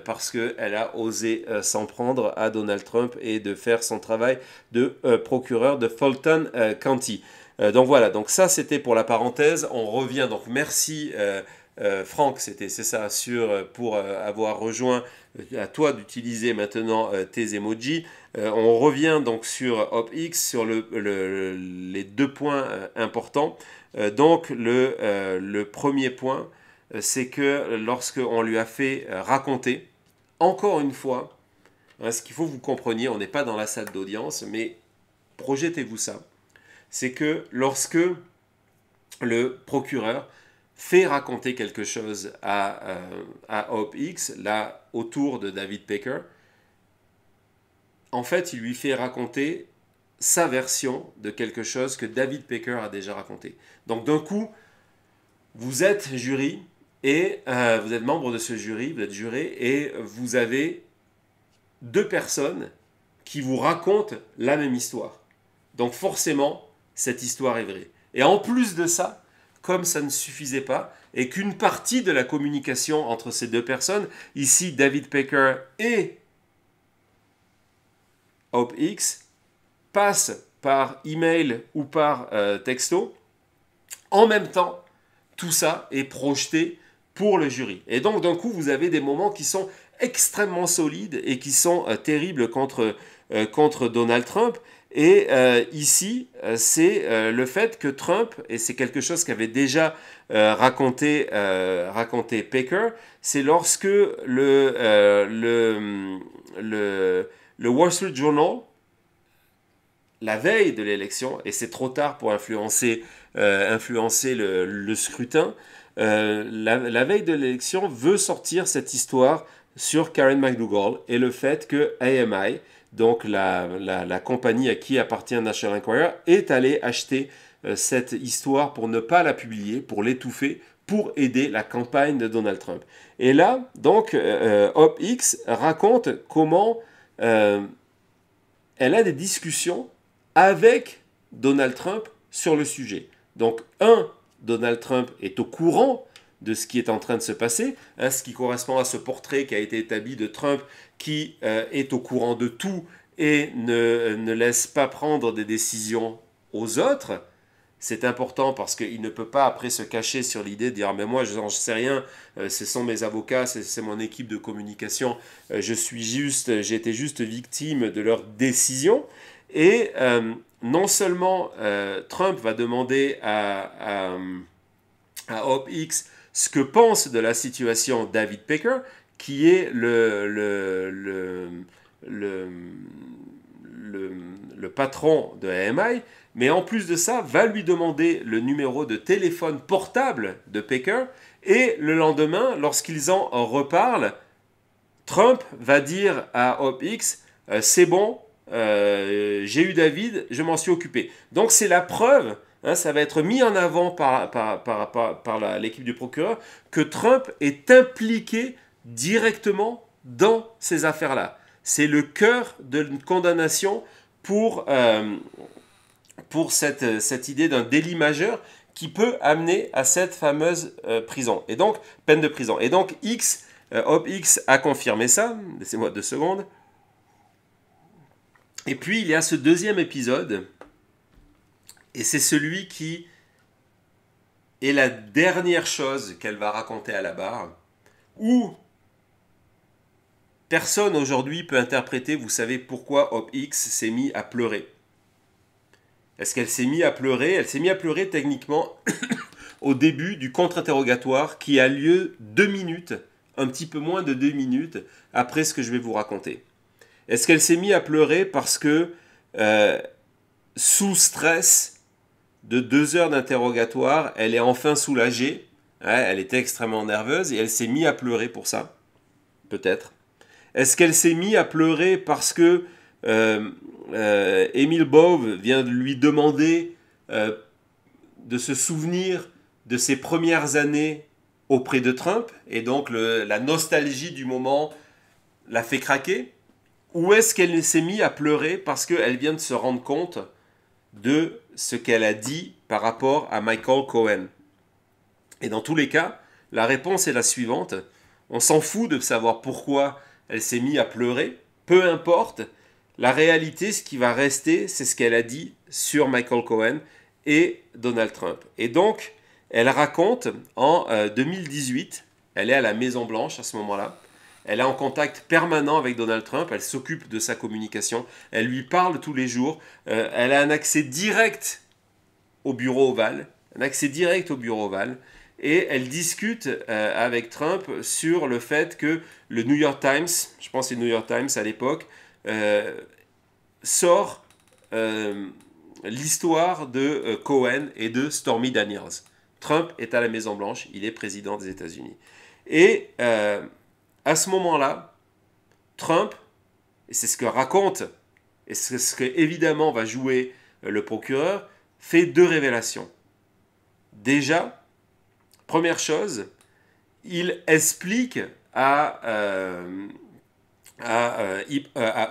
S1: parce qu'elle a osé s'en prendre à Donald Trump et de faire son travail de procureur de Fulton County. Donc voilà, donc ça c'était pour la parenthèse. On revient, donc merci Franck, c'est ça, pour avoir rejoint, à toi d'utiliser maintenant tes emojis. On revient donc sur OpX, sur les 2 points importants. Donc le premier point, c'est que lorsqu'on lui a fait raconter, encore une fois, hein, ce qu'il faut que vous compreniez, on n'est pas dans la salle d'audience, mais projetez-vous ça, c'est que lorsque le procureur fait raconter quelque chose à OpX, là, autour de David Pecker, en fait, il lui fait raconter sa version de quelque chose que David Pecker a déjà raconté. Donc, d'un coup, vous êtes jury, et vous êtes membre de ce jury, vous êtes juré, et vous avez 2 personnes qui vous racontent la même histoire. Donc, forcément, cette histoire est vraie. Et en plus de ça, comme ça ne suffisait pas, et qu'une partie de la communication entre ces 2 personnes, ici David Pecker et OpX, passe par email ou par texto, en même temps, tout ça est projeté pour le jury. Et donc, d'un coup, vous avez des moments qui sont extrêmement solides et qui sont terribles contre Donald Trump. Et ici, c'est le fait que Trump, et c'est quelque chose qu'avait déjà raconté Pecker, c'est lorsque le Wall Street Journal, la veille de l'élection, et c'est trop tard pour influencer le scrutin, la veille de l'élection veut sortir cette histoire sur Karen McDougal et le fait que AMI, donc la compagnie à qui appartient National Enquirer, est allée acheter cette histoire pour ne pas la publier, pour l'étouffer, pour aider la campagne de Donald Trump. Et là, donc, OpX raconte comment elle a des discussions avec Donald Trump sur le sujet. Donc, Donald Trump est au courant de ce qui est en train de se passer, hein, ce qui correspond à ce portrait qui a été établi de Trump qui est au courant de tout et ne laisse pas prendre des décisions aux autres. C'est important parce qu'il ne peut pas après se cacher sur l'idée de dire « mais moi je n'en sais rien, ce sont mes avocats, c'est mon équipe de communication, j'ai été juste victime de leurs décisions ». Et non seulement Trump va demander à OpX ce que pense de la situation David Pecker, qui est le patron de AMI, mais en plus de ça, va lui demander le numéro de téléphone portable de Pecker, et le lendemain, lorsqu'ils en reparlent, Trump va dire à OpX « c'est bon, j'ai eu David, je m'en suis occupé ». Donc c'est la preuve, hein, ça va être mis en avant par l'équipe du procureur, que Trump est impliqué directement dans ces affaires-là. C'est le cœur de une condamnation pour cette idée d'un délit majeur qui peut amener à cette fameuse prison, et donc peine de prison. Et donc OpX a confirmé ça, laissez-moi 2 secondes. Et puis il y a ce deuxième épisode, et c'est celui qui est la dernière chose qu'elle va raconter à la barre, où personne aujourd'hui peut interpréter, vous savez pourquoi OpX s'est mis à pleurer. Est-ce qu'elle s'est mise à pleurer? Elle s'est mise à pleurer techniquement au début du contre-interrogatoire qui a lieu 2 minutes, un petit peu moins de 2 minutes après ce que je vais vous raconter. Est-ce qu'elle s'est mise à pleurer parce que sous stress de 2 heures d'interrogatoire, elle est enfin soulagée, hein, elle était extrêmement nerveuse et elle s'est mise à pleurer pour ça? Peut-être. Est-ce qu'elle s'est mise à pleurer parce que Emil Bove vient de lui demander de se souvenir de ses premières années auprès de Trump, et donc la nostalgie du moment l'a fait craquer? Ou est-ce qu'elle s'est mise à pleurer parce qu'elle vient de se rendre compte de ce qu'elle a dit par rapport à Michael Cohen? Et dans tous les cas, la réponse est la suivante. On s'en fout de savoir pourquoi elle s'est mise à pleurer, peu importe. La réalité, ce qui va rester, c'est ce qu'elle a dit sur Michael Cohen et Donald Trump. Et donc, Elle raconte en 2018, elle est à la Maison Blanche à ce moment-là, elle est en contact permanent avec Donald Trump, elle s'occupe de sa communication, elle lui parle tous les jours, elle a un accès direct au bureau ovale, et elle discute avec Trump sur le fait que le New York Times, je pense que c'est le New York Times à l'époque, sort l'histoire de Cohen et de Stormy Daniels. Trump est à la Maison Blanche, il est président des États-Unis. Et à ce moment-là, Trump, et c'est ce que raconte, et c'est ce que évidemment va jouer le procureur, fait 2 révélations. Déjà, première chose, il explique à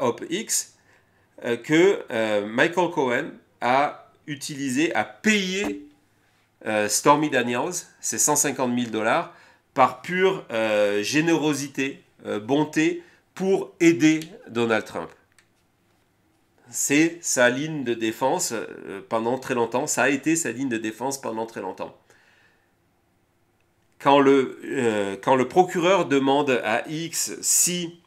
S1: OpX que Michael Cohen a payé Stormy Daniels, c'est 150 000 $ par pure générosité, bonté, pour aider Donald Trump. C'est sa ligne de défense pendant très longtemps, ça a été sa ligne de défense pendant très longtemps. Quand le procureur demande à X si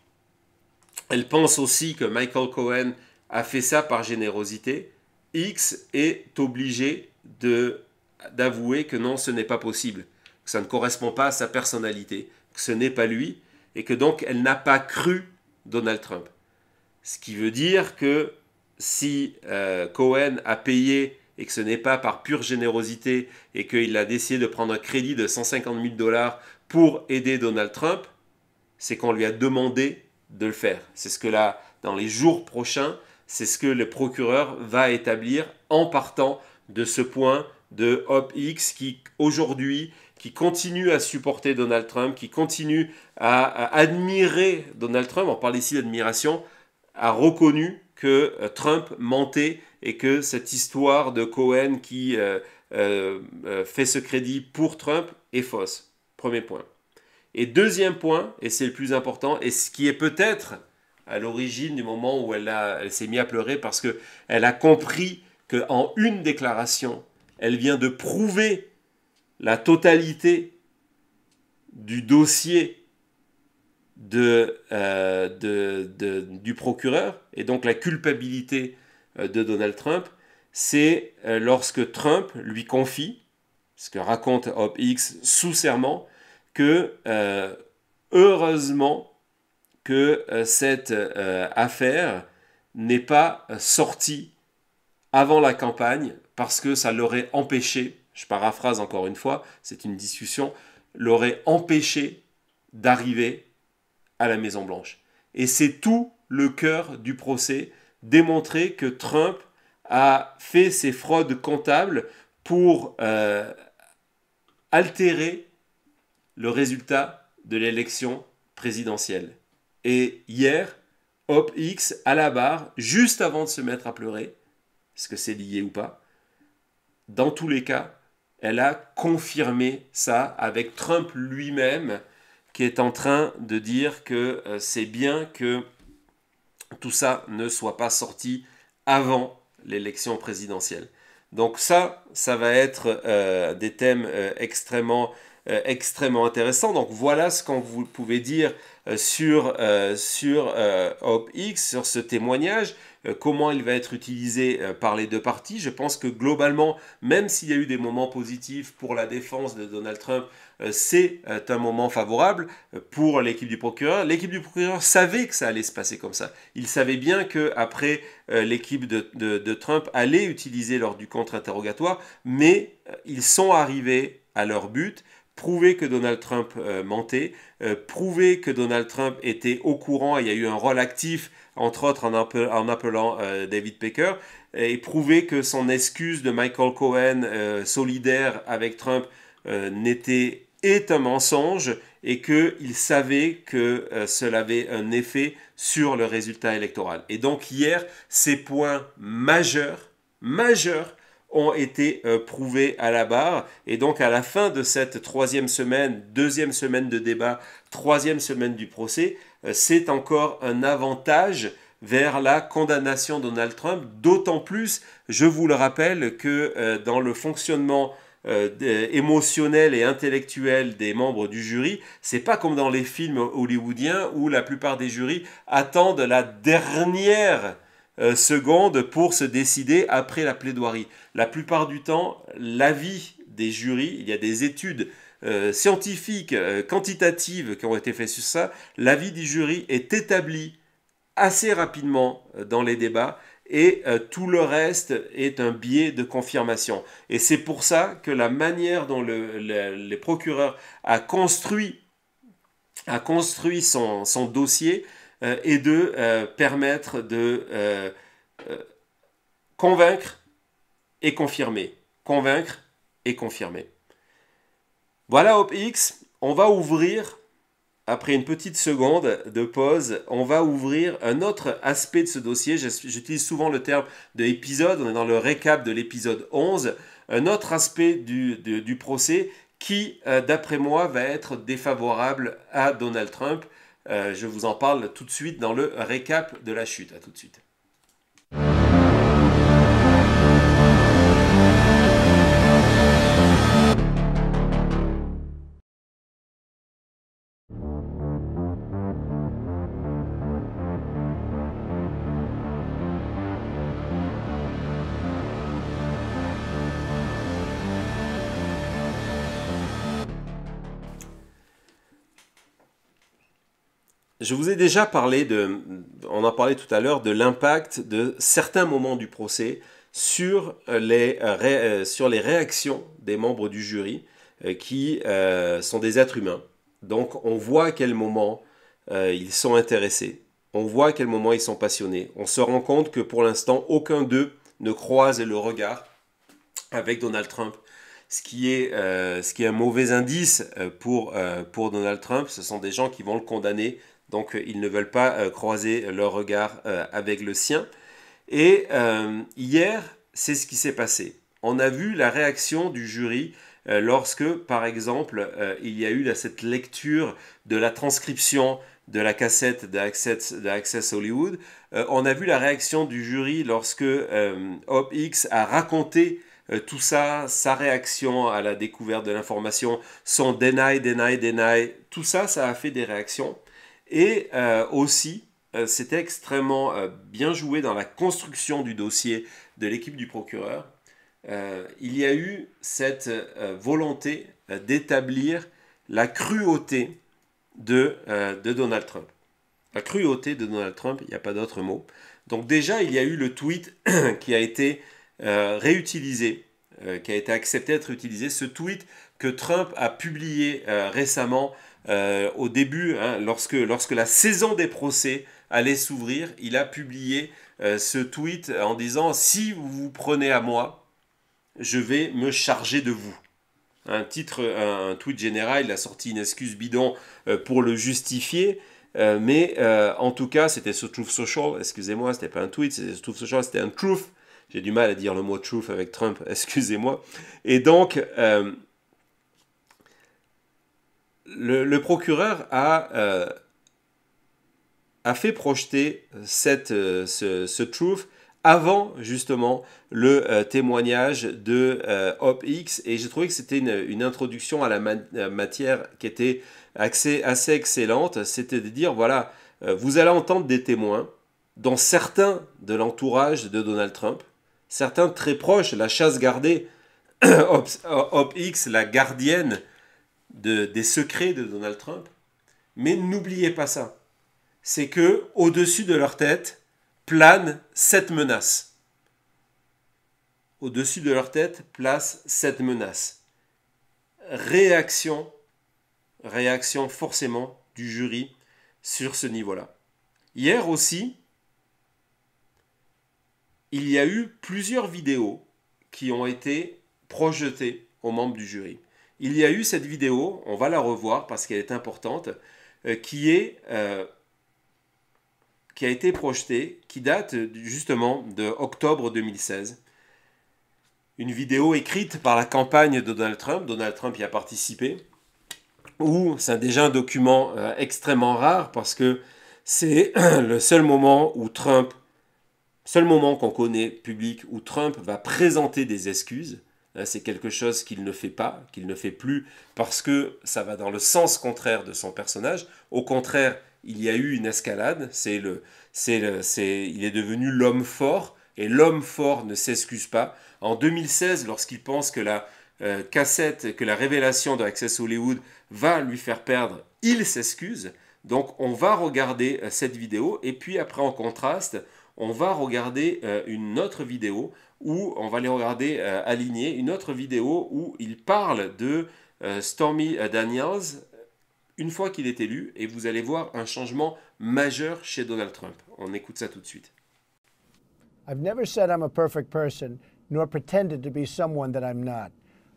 S1: elle pense aussi que Michael Cohen a fait ça par générosité, X est obligé d'avouer que non, ce n'est pas possible, que ça ne correspond pas à sa personnalité, que ce n'est pas lui, et que donc elle n'a pas cru Donald Trump. Ce qui veut dire que si Cohen a payé et que ce n'est pas par pure générosité et qu'il a décidé de prendre un crédit de 150 000 $ pour aider Donald Trump, c'est qu'on lui a demandé de le faire. C'est ce que là, dans les jours prochains, c'est ce que le procureur va établir en partant de ce point de OpX qui aujourd'hui, qui continue à supporter Donald Trump, qui continue à admirer Donald Trump, on parle ici d'admiration, a reconnu que Trump mentait et que cette histoire de Cohen qui fait ce crédit pour Trump est fausse. Premier point. Et deuxième point, et c'est le plus important, et ce qui est peut-être à l'origine du moment où elle s'est mise à pleurer parce qu'elle a compris qu'en une déclaration, elle vient de prouver la totalité du dossier du procureur, et donc la culpabilité de Donald Trump, c'est lorsque Trump lui confie, ce que raconte OpX sous serment, que heureusement que cette affaire n'est pas sortie avant la campagne, parce que ça l'aurait empêché, je paraphrase encore une fois, c'est une discussion, l'aurait empêché d'arriver à la Maison-Blanche. Et c'est tout le cœur du procès, démontrer que Trump a fait ses fraudes comptables pour altérer le résultat de l'élection présidentielle. Et hier, OpX à la barre, juste avant de se mettre à pleurer, est-ce que c'est lié ou pas? Dans tous les cas, elle a confirmé ça avec Trump lui-même, qui est en train de dire que c'est bien que tout ça ne soit pas sorti avant l'élection présidentielle. Donc ça va être des thèmes extrêmement intéressants. Donc voilà ce qu'on vous pouvez dire sur OpX, sur ce témoignage, comment il va être utilisé par les deux parties. Je pense que globalement, même s'il y a eu des moments positifs pour la défense de Donald Trump, c'est un moment favorable pour l'équipe du procureur. L'équipe du procureur savait que ça allait se passer comme ça. Il savait bien qu'après, l'équipe de Trump allait utiliser lors du contre-interrogatoire, mais ils sont arrivés à leur but, prouver que Donald Trump mentait, prouver que Donald Trump était au courant, il y a eu un rôle actif, entre autres en appelant David Pecker, et prouver que son excuse de Michael Cohen solidaire avec Trump est un mensonge et qu'il savait que cela avait un effet sur le résultat électoral. Et donc hier, ces points majeurs ont été prouvés à la barre. Et donc à la fin de cette deuxième semaine de débat, troisième semaine du procès, c'est encore un avantage vers la condamnation de Donald Trump, d'autant plus, je vous le rappelle, que dans le fonctionnement émotionnelle et intellectuelle des membres du jury. C'est pas comme dans les films hollywoodiens où la plupart des jurys attendent la dernière seconde pour se décider après la plaidoirie. La plupart du temps, l'avis des jurys, il y a des études scientifiques, quantitatives qui ont été faites sur ça, l'avis du jury est établi assez rapidement dans les débats et tout le reste est un biais de confirmation. Et c'est pour ça que la manière dont les procureurs a construit son dossier est de permettre de convaincre et confirmer. Convaincre et confirmer. Voilà OpX, on va ouvrir, après une petite seconde de pause, on va ouvrir un autre aspect de ce dossier. J'utilise souvent le terme de épisode, on est dans le récap de l'épisode 11. Un autre aspect du procès qui, d'après moi, va être défavorable à Donald Trump. Je vous en parle tout de suite dans le récap de la chute. À tout de suite. Je vous ai déjà parlé on en parlait tout à l'heure, de l'impact de certains moments du procès sur les réactions des membres du jury qui sont des êtres humains. Donc on voit à quel moment ils sont intéressés, on voit à quel moment ils sont passionnés. On se rend compte que pour l'instant, aucun d'eux ne croise le regard avec Donald Trump. Ce qui est un mauvais indice pour Donald Trump. Ce sont des gens qui vont le condamner. Donc, ils ne veulent pas croiser leur regard avec le sien. Et hier, c'est ce qui s'est passé. On a vu la réaction du jury lorsque, par exemple, il y a eu cette lecture de la transcription de la cassette d'Access Hollywood. On a vu la réaction du jury lorsque OpX a raconté tout ça, sa réaction à la découverte de l'information, son deny, tout ça, ça a fait des réactions. Et aussi, c'était extrêmement bien joué dans la construction du dossier de l'équipe du procureur. Il y a eu cette volonté d'établir la cruauté de Donald Trump. La cruauté de Donald Trump, il n'y a pas d'autre mot. Donc déjà, il y a eu le tweet qui a été réutilisé, qui a été accepté d'être utilisé. Ce tweet que Trump a publié récemment, au début, hein, lorsque la saison des procès allait s'ouvrir, il a publié ce tweet en disant « Si vous vous prenez à moi, je vais me charger de vous ». Un tweet général, il a sorti une excuse bidon pour le justifier, mais en tout cas, c'était sur Truth Social, excusez-moi, c'était pas un tweet, c'était sur Truth Social, c'était un truth. J'ai du mal à dire le mot truth avec Trump, excusez-moi. Et donc, le procureur a fait projeter ce truth avant justement le témoignage de OpX, et j'ai trouvé que c'était une introduction à la matière qui était assez excellente. C'était de dire, voilà, vous allez entendre des témoins, dont certains de l'entourage de Donald Trump, certains très proches, la chasse gardée, OpX, la gardienne des secrets de Donald Trump. Mais n'oubliez pas ça, c'est que au-dessus de leur tête plane cette menace. Au-dessus de leur tête place cette menace. Réaction forcément du jury sur ce niveau-là. Hier aussi, il y a eu plusieurs vidéos qui ont été projetées aux membres du jury. Il y a eu cette vidéo, on va la revoir parce qu'elle est importante, qui a été projetée, qui date justement de octobre 2016. Une vidéo écrite par la campagne de Donald Trump. Donald Trump y a participé. Où c'est déjà un document extrêmement rare parce que c'est le seul moment qu'on connaît public où Trump va présenter des excuses. c'est quelque chose qu'il ne fait pas, qu'il ne fait plus, parce que ça va dans le sens contraire de son personnage. Au contraire, il y a eu une escalade, il est devenu l'homme fort, et l'homme fort ne s'excuse pas. En 2016, lorsqu'il pense que la cassette, que la révélation de Access Hollywood va lui faire perdre, il s'excuse. Donc on va regarder cette vidéo, et puis après en contraste, on va regarder une autre vidéo, où on va les regarder alignés, une autre vidéo où il parle de Stormy Daniels, une fois qu'il est élu, et vous allez voir un changement majeur chez Donald Trump. On écoute ça tout de suite.
S2: I've never said I'm a perfect person, nor pretended to be someone that I'm not.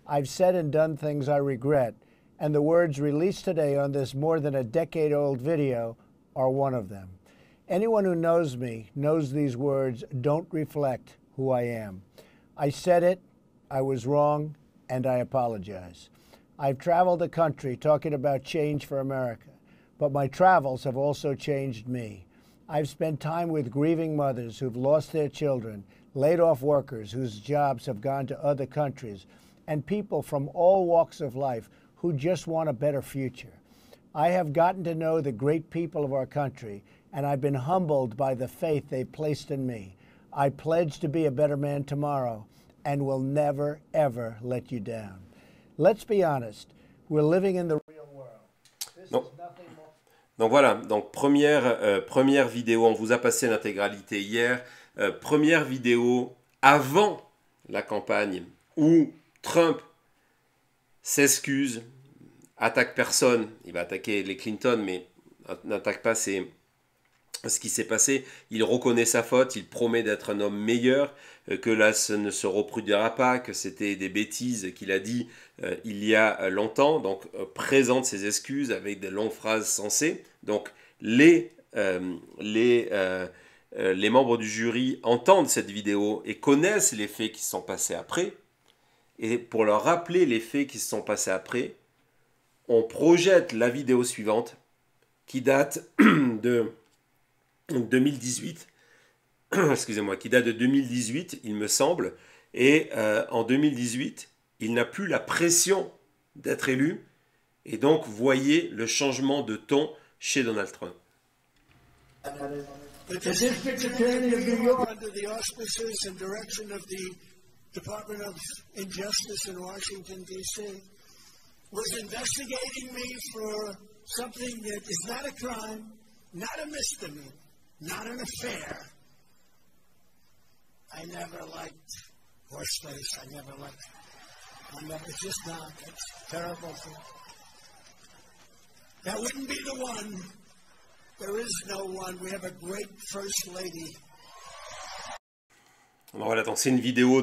S2: I've said and done things I regret, and the words released today on this more than a decade-old video are one of them. Anyone who knows me knows these words don't reflect who I am. I said it, I was wrong, and I apologize. I've traveled the country talking about change for America, but my travels have also changed me. I've spent time with grieving mothers who've lost their children, laid off workers whose jobs have gone to other countries, and people from all walks of life who just want a better future. I have gotten to know the great people of our country, and I've been humbled by the faith they've placed in me. I pledge to be a better man tomorrow and will never, ever let you down. Let's be honest, we're living in the real world. This is nothing more.
S1: Donc voilà, donc première vidéo, on vous a passé l'intégralité hier, première vidéo avant la campagne où Trump s'excuse, attaque personne, il va attaquer les Clinton, mais n'attaque pas ce qui s'est passé, il reconnaît sa faute, il promet d'être un homme meilleur, que là ce ne se reproduira pas, que c'était des bêtises qu'il a dit il y a longtemps, donc présente ses excuses avec des longues phrases sensées. Donc les membres du jury entendent cette vidéo et connaissent les faits qui se sont passés après, et pour leur rappeler les faits qui se sont passés après, on projette la vidéo suivante qui date de 2018, excusez-moi, qui date de 2018, il me semble, et en 2018, il n'a plus la pression d'être élu, et donc voyez le changement de ton chez Donald Trump.
S2: The District Attorney of New York, under the auspices and direction of the Department of Injustice in Washington, D.C., was investigating me for something that is not a crime, not a misdemeanor, not an affair. I never liked horseface. I never liked it. I never, just not. It's a terrible thing. That wouldn't be the one. There is no one. We have a great First Lady.
S1: Voilà, donc c'est une vidéo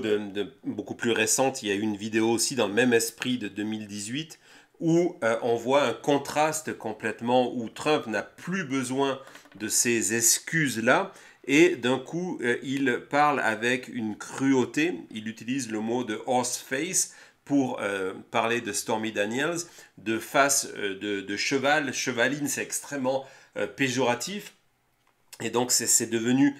S1: beaucoup plus récente. Il y a eu une vidéo aussi dans le même esprit de 2018 où on voit un contraste complètement, où Trump n'a plus besoin de ces excuses-là et d'un coup il parle avec une cruauté. Il utilise le mot de horseface pour parler de Stormy Daniels, de face de cheval, chevaline, c'est extrêmement péjoratif. Et donc c'est devenu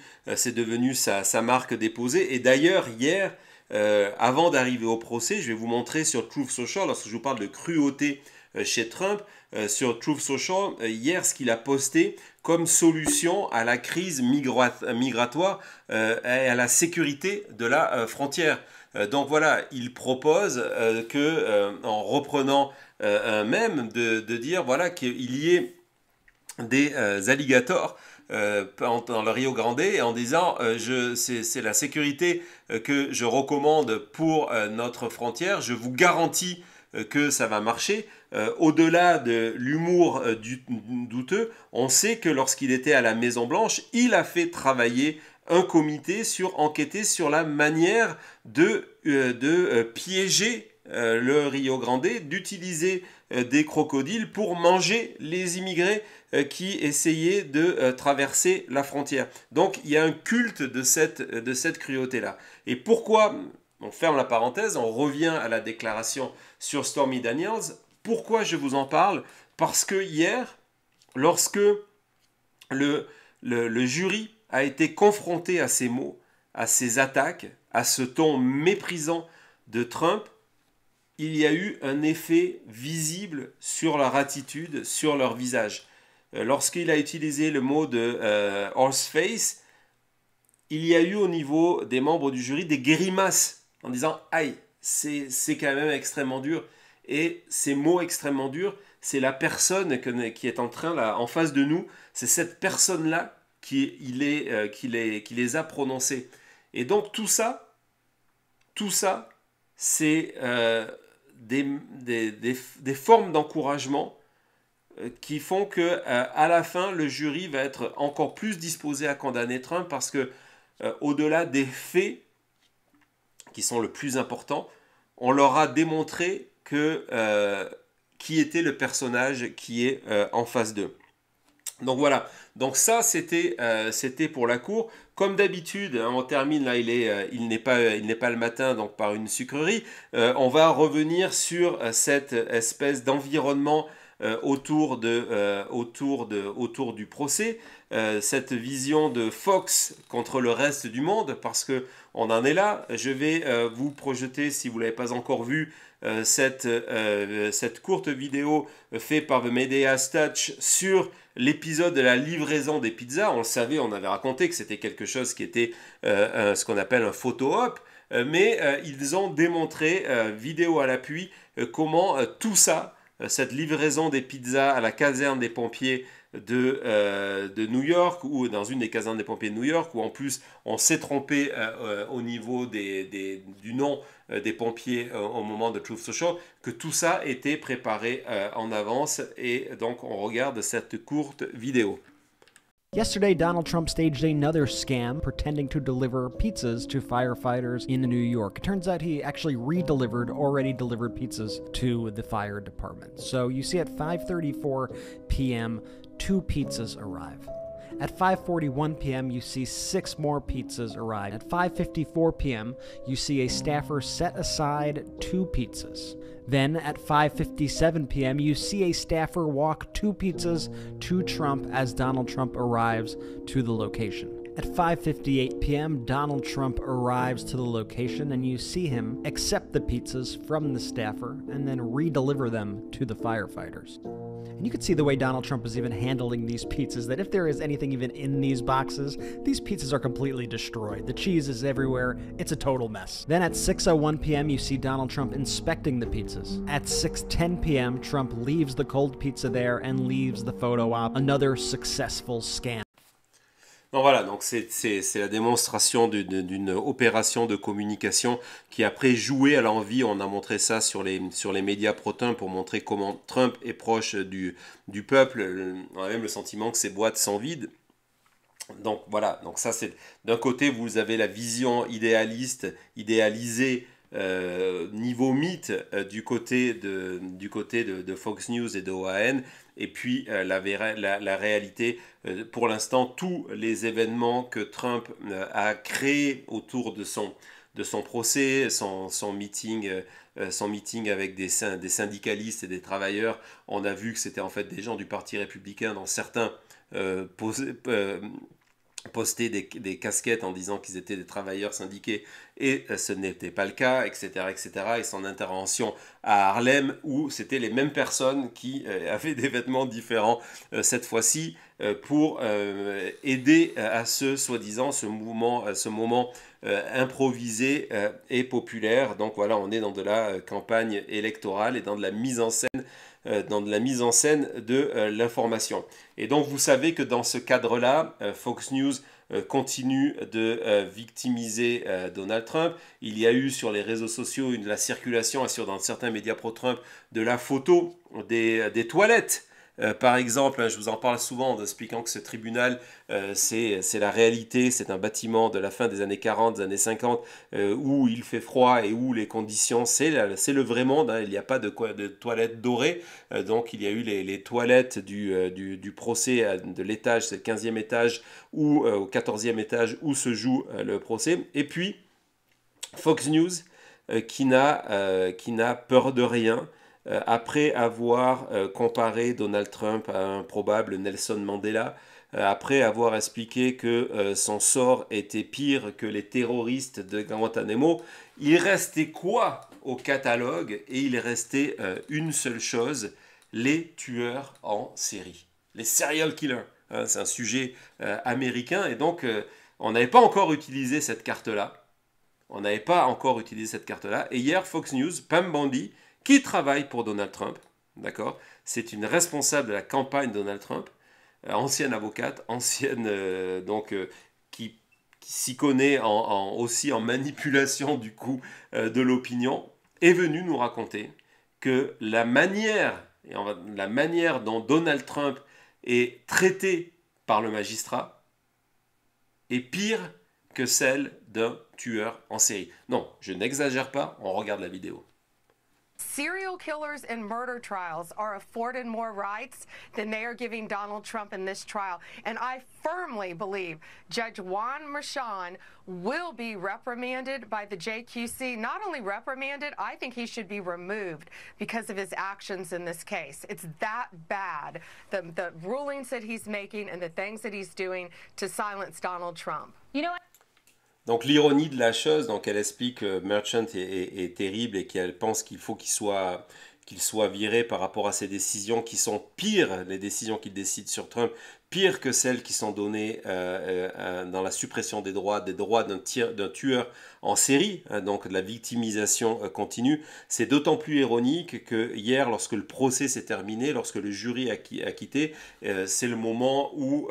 S1: sa marque déposée. Et d'ailleurs, hier, avant d'arriver au procès, je vais vous montrer sur Truth Social, lorsque je vous parle de cruauté chez Trump, sur Truth Social, hier, ce qu'il a posté comme solution à la crise migratoire et à la sécurité de la frontière. Donc voilà, il propose en reprenant un mème de dire voilà, qu'il y ait des alligators dans le Rio Grande, et en disant c'est la sécurité que je recommande pour notre frontière, je vous garantis que ça va marcher. Au-delà de l'humour douteux, on sait que lorsqu'il était à la Maison Blanche, il a fait travailler un comité enquêter sur la manière de piéger le Rio Grande, d'utiliser des crocodiles pour manger les immigrés qui essayaient de traverser la frontière. Donc il y a un culte de cette cruauté-là. Et pourquoi, on ferme la parenthèse, on revient à la déclaration sur Stormy Daniels. Pourquoi je vous en parle? Parce que hier, lorsque le jury a été confronté à ces mots, à ces attaques, à ce ton méprisant de Trump, il y a eu un effet visible sur leur attitude, sur leur visage. Lorsqu'il a utilisé le mot de horseface, il y a eu au niveau des membres du jury des grimaces en disant « Aïe, c'est quand même extrêmement dur ». Et ces mots extrêmement durs, c'est la personne qui est en train, là, en face de nous, c'est cette personne-là qui les a prononcés. Et donc tout ça c'est des formes d'encouragement qui font que à la fin, le jury va être encore plus disposé à condamner Trump parce que au-delà des faits qui sont le plus important, on leur a démontré qui était le personnage qui est en face d'eux. Donc voilà, donc ça c'était pour la cour. Comme d'habitude, on termine là, il n'est pas le matin, donc par une sucrerie. On va revenir sur cette espèce d'environnement autour du procès, cette vision de Fox contre le reste du monde, parce que on en est là. Je vais vous projeter, si vous ne l'avez pas encore vu, cette courte vidéo faite par The Media's Touch sur l'épisode de la livraison des pizzas. On le savait, on avait raconté que c'était quelque chose qui était ce qu'on appelle un photo-op, mais ils ont démontré, vidéo à l'appui, comment tout ça, cette livraison des pizzas à la caserne des pompiers de New York, ou dans une des casernes des pompiers de New York, où en plus on s'est trompé au niveau du nom des pompiers au moment de Truth Social, que tout ça était préparé en avance, et donc on regarde cette courte vidéo.
S3: Yesterday, Donald Trump staged another scam pretending to deliver pizzas to firefighters in New York. It turns out he actually re-delivered already delivered pizzas to the fire department. So you see at 5:34 p.m., 2 pizzas arrive. At 5:41 p.m., you see 6 more pizzas arrive. At 5:54 p.m., you see a staffer set aside 2 pizzas. Then, at 5:57 p.m., you see a staffer walk 2 pizzas to Trump as Donald Trump arrives to the location. At 5:58 p.m., Donald Trump arrives to the location, and you see him accept the pizzas from the staffer and then re-deliver them to the firefighters. And you can see the way Donald Trump is even handling these pizzas, that if there is anything even in these boxes, these pizzas are completely destroyed. The cheese is everywhere. It's a total mess. Then at 6:01 p.m., you see Donald Trump inspecting the pizzas. At 6:10 p.m., Trump leaves the cold pizza there and leaves the photo op. Another successful scam.
S1: Donc voilà, donc c'est la démonstration d'une opération de communication qui après joué à l'envie. On a montré ça sur les médias pro-Trump pour montrer comment Trump est proche du peuple. On a même le sentiment que ces boîtes sont vides. Donc voilà, donc ça c'est d'un côté vous avez la vision idéalisée niveau mythe du côté de Fox News et de OAN, et puis la réalité, pour l'instant, tous les événements que Trump a créés autour de son procès, son meeting avec des syndicalistes et des travailleurs. On a vu que c'était en fait des gens du Parti républicain, dont certains poster des casquettes en disant qu'ils étaient des travailleurs syndiqués, et ce n'était pas le cas, etc., etc. Et son intervention à Harlem, où c'était les mêmes personnes qui avaient des vêtements différents cette fois-ci, pour aider à ce moment improvisé et populaire. Donc voilà, on est dans de la campagne électorale et dans de la mise en scène de l'information. Et donc vous savez que dans ce cadre-là, Fox News continue de victimiser Donald Trump. Il y a eu sur les réseaux sociaux la circulation, dans certains médias pro-Trump, de la photo des toilettes. Par exemple, je vous en parle souvent en expliquant que ce tribunal, c'est la réalité, c'est un bâtiment de la fin des années 40, des années 50, où il fait froid et où les conditions, c'est le vrai monde, hein. Il n'y a pas de toilettes dorées, donc il y a eu les toilettes du procès de l'étage, c'est le 15e étage, ou au 14e étage où se joue le procès. Et puis, Fox News, qui n'a peur de rien, après avoir comparé Donald Trump à un probable Nelson Mandela, après avoir expliqué que son sort était pire que les terroristes de Guantanamo, il restait quoi au catalogue? Et il restait une seule chose, les tueurs en série, les serial killers. Hein, c'est un sujet américain et donc on n'avait pas encore utilisé cette carte-là. On n'avait pas encore utilisé cette carte-là. Et hier, Fox News, Pam Bondi, qui travaille pour Donald Trump, d'accord, c'est une responsable de la campagne de Donald Trump, ancienne avocate, ancienne qui s'y connaît aussi en manipulation du coup de l'opinion, est venue nous raconter que la manière dont Donald Trump est traité par le magistrat est pire que celle d'un tueur en série. Non, je n'exagère pas, on regarde la vidéo.
S4: Serial killers in murder trials are afforded more rights than they are giving Donald Trump in this trial. And I firmly believe Judge Juan Merchan will be reprimanded by the JQC. Not only reprimanded, I think he should be removed because of his actions in this case. It's that bad, the rulings that he's making and the things that he's doing to silence Donald Trump. You know,
S1: donc l'ironie de la chose, donc elle explique que Merchant est terrible et qu'elle pense qu'il faut qu'il soit viré par rapport à ses décisions qui sont pires, les décisions qu'il décide sur Trump, pires que celles qui sont données dans la suppression des droits d'un tueur en série, hein, donc de la victimisation continue. C'est d'autant plus ironique que hier, lorsque le procès s'est terminé, lorsque le jury a quitté, c'est le moment où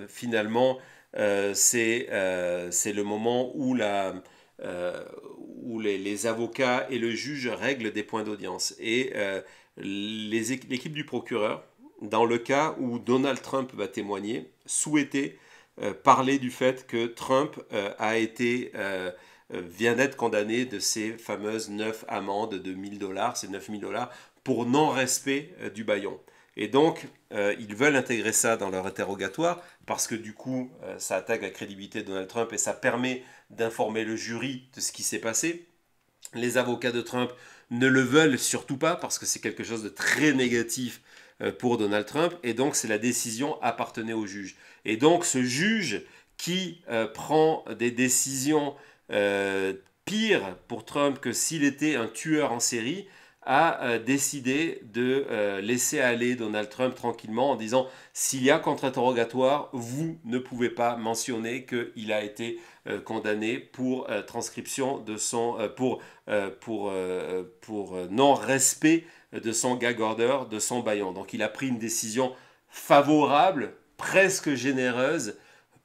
S1: finalement c'est le moment où les avocats et le juge règlent des points d'audience. Et l'équipe du procureur, dans le cas où Donald Trump va témoigner, souhaitait parler du fait que Trump vient d'être condamné de ces fameuses 9 amendes de $1000, ces $9000, pour non-respect du bâillon. Et donc, ils veulent intégrer ça dans leur interrogatoire parce que du coup, ça attaque la crédibilité de Donald Trump et ça permet d'informer le jury de ce qui s'est passé. Les avocats de Trump ne le veulent surtout pas parce que c'est quelque chose de très négatif pour Donald Trump. Et donc, la décision appartenait au juge. Et donc, ce juge qui prend des décisions pires pour Trump que s'il était un tueur en série, a décidé de laisser aller Donald Trump tranquillement en disant s'il y a contre-interrogatoire, vous ne pouvez pas mentionner qu'il a été condamné pour transcription de son pour non-respect de son gag order, de son bâillon. Donc il a pris une décision favorable, presque généreuse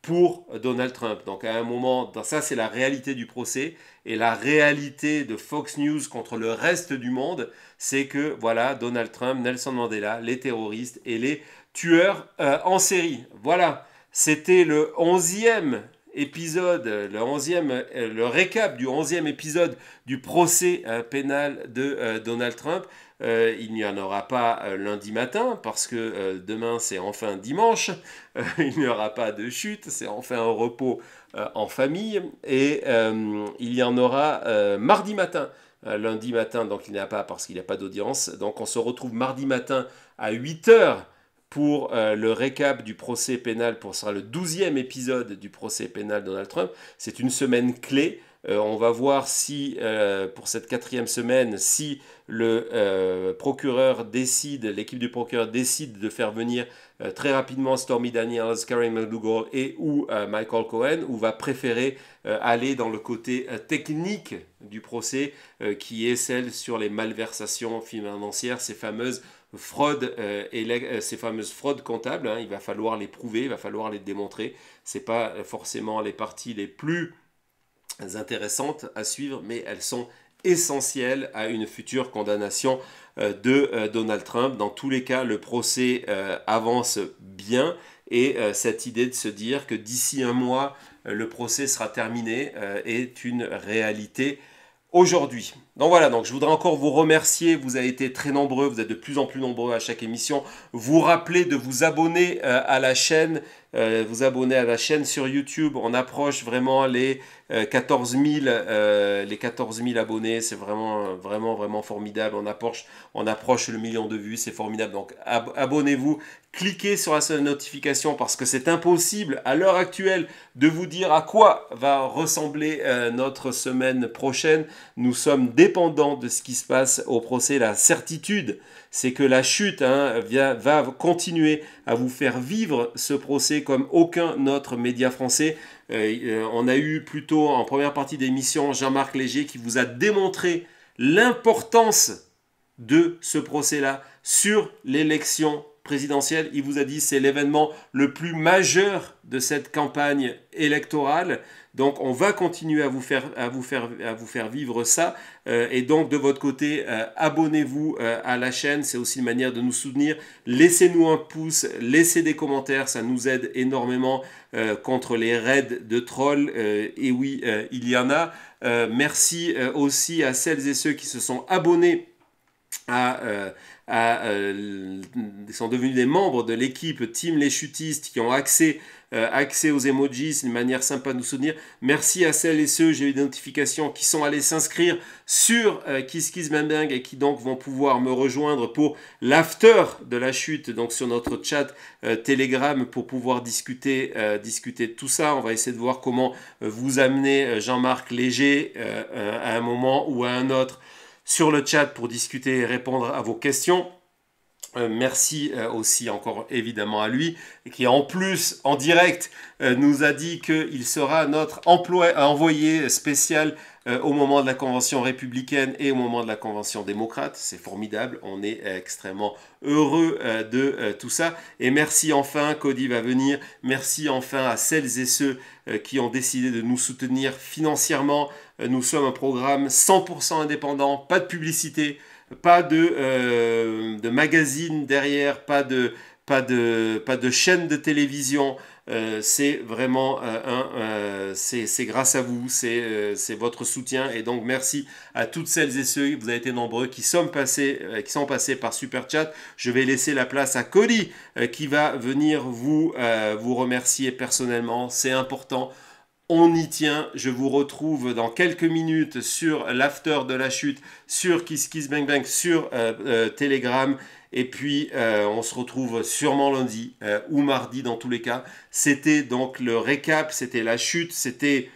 S1: pour Donald Trump. Donc à un moment, ça c'est la réalité du procès, et la réalité de Fox News contre le reste du monde, c'est que voilà, Donald Trump, Nelson Mandela, les terroristes et les tueurs en série. Voilà, c'était le 11e épisode, le récap du 11e épisode du procès pénal de Donald Trump. Il n'y en aura pas lundi matin parce que demain c'est enfin dimanche, il n'y aura pas de chute, c'est enfin un repos en famille, et il y en aura mardi matin. Lundi matin, donc il n'y a pas parce qu'il n'y a pas d'audience, donc on se retrouve mardi matin à 8h pour le récap du procès pénal, ce sera le 12e épisode du procès pénal Donald Trump. C'est une semaine clé. On va voir si, pour cette 4e semaine, si le procureur décide, l'équipe du procureur décide de faire venir très rapidement Stormy Daniels, Karen McDougal et ou Michael Cohen, ou va préférer aller dans le côté technique du procès, qui est celle sur les malversations financières, ces fameuses fraudes comptables, hein. Il va falloir les prouver, il va falloir les démontrer. Ce n'est pas forcément les parties les plus intéressantes à suivre, mais elles sont essentielles à une future condamnation de Donald Trump. Dans tous les cas, le procès avance bien, et cette idée de se dire que d'ici un mois, le procès sera terminé est une réalité aujourd'hui. Donc voilà, donc je voudrais encore vous remercier, vous avez été très nombreux, vous êtes de plus en plus nombreux à chaque émission. Vous rappelez de vous abonner à la chaîne, sur YouTube. On approche vraiment les 14 000, les 14 000 abonnés, c'est vraiment formidable. On approche le million de vues, c'est formidable. Donc abonnez-vous, cliquez sur la notification parce que c'est impossible à l'heure actuelle de vous dire à quoi va ressembler notre semaine prochaine. Nous sommes dépendants de ce qui se passe au procès. La certitude, c'est que la chute va continuer à vous faire vivre ce procès comme aucun autre média français. On a eu plutôt en première partie d'émission Jean-Marc Léger qui vous a démontré l'importance de ce procès-là sur l'élection présidentielle. Il vous a dit c'est l'événement le plus majeur de cette campagne électorale. Donc on va continuer à vous faire vivre ça. Et donc de votre côté, abonnez-vous à la chaîne. C'est aussi une manière de nous soutenir. Laissez-nous un pouce, laissez des commentaires. Ça nous aide énormément contre les raids de trolls. Et oui, il y en a. Merci aussi à celles et ceux qui se sont abonnés sont devenus des membres de l'équipe Team Les Chutistes qui ont accès aux emojis, c'est une manière sympa de nous soutenir. Merci à celles et ceux, j'ai eu des notifications, qui sont allés s'inscrire sur Kiss Kiss Bang Bang et qui donc vont pouvoir me rejoindre pour l'after de la chute, donc sur notre chat Telegram pour pouvoir discuter de tout ça. On va essayer de voir comment vous amener Jean-Marc Léger à un moment ou à un autre sur le chat pour discuter et répondre à vos questions. Merci aussi encore évidemment à lui, qui en plus en direct nous a dit qu'il sera notre envoyé spécial au moment de la convention républicaine et au moment de la convention démocrate. C'est formidable, on est extrêmement heureux de tout ça. Et merci enfin, Cody va venir, merci enfin à celles et ceux qui ont décidé de nous soutenir financièrement. Nous sommes un programme 100% indépendant, pas de publicité, pas de magazine derrière, pas de chaîne de télévision. C'est vraiment c'est grâce à vous, c'est votre soutien. Et donc merci à toutes celles et ceux, vous avez été nombreux, qui sont passés par Super Chat. Je vais laisser la place à Cody qui va venir vous remercier personnellement. C'est important. On y tient, je vous retrouve dans quelques minutes sur l'after de la chute, sur Kiss Kiss Bang Bang, sur Telegram. Et puis, on se retrouve sûrement lundi ou mardi dans tous les cas. C'était donc le récap, c'était la chute, c'était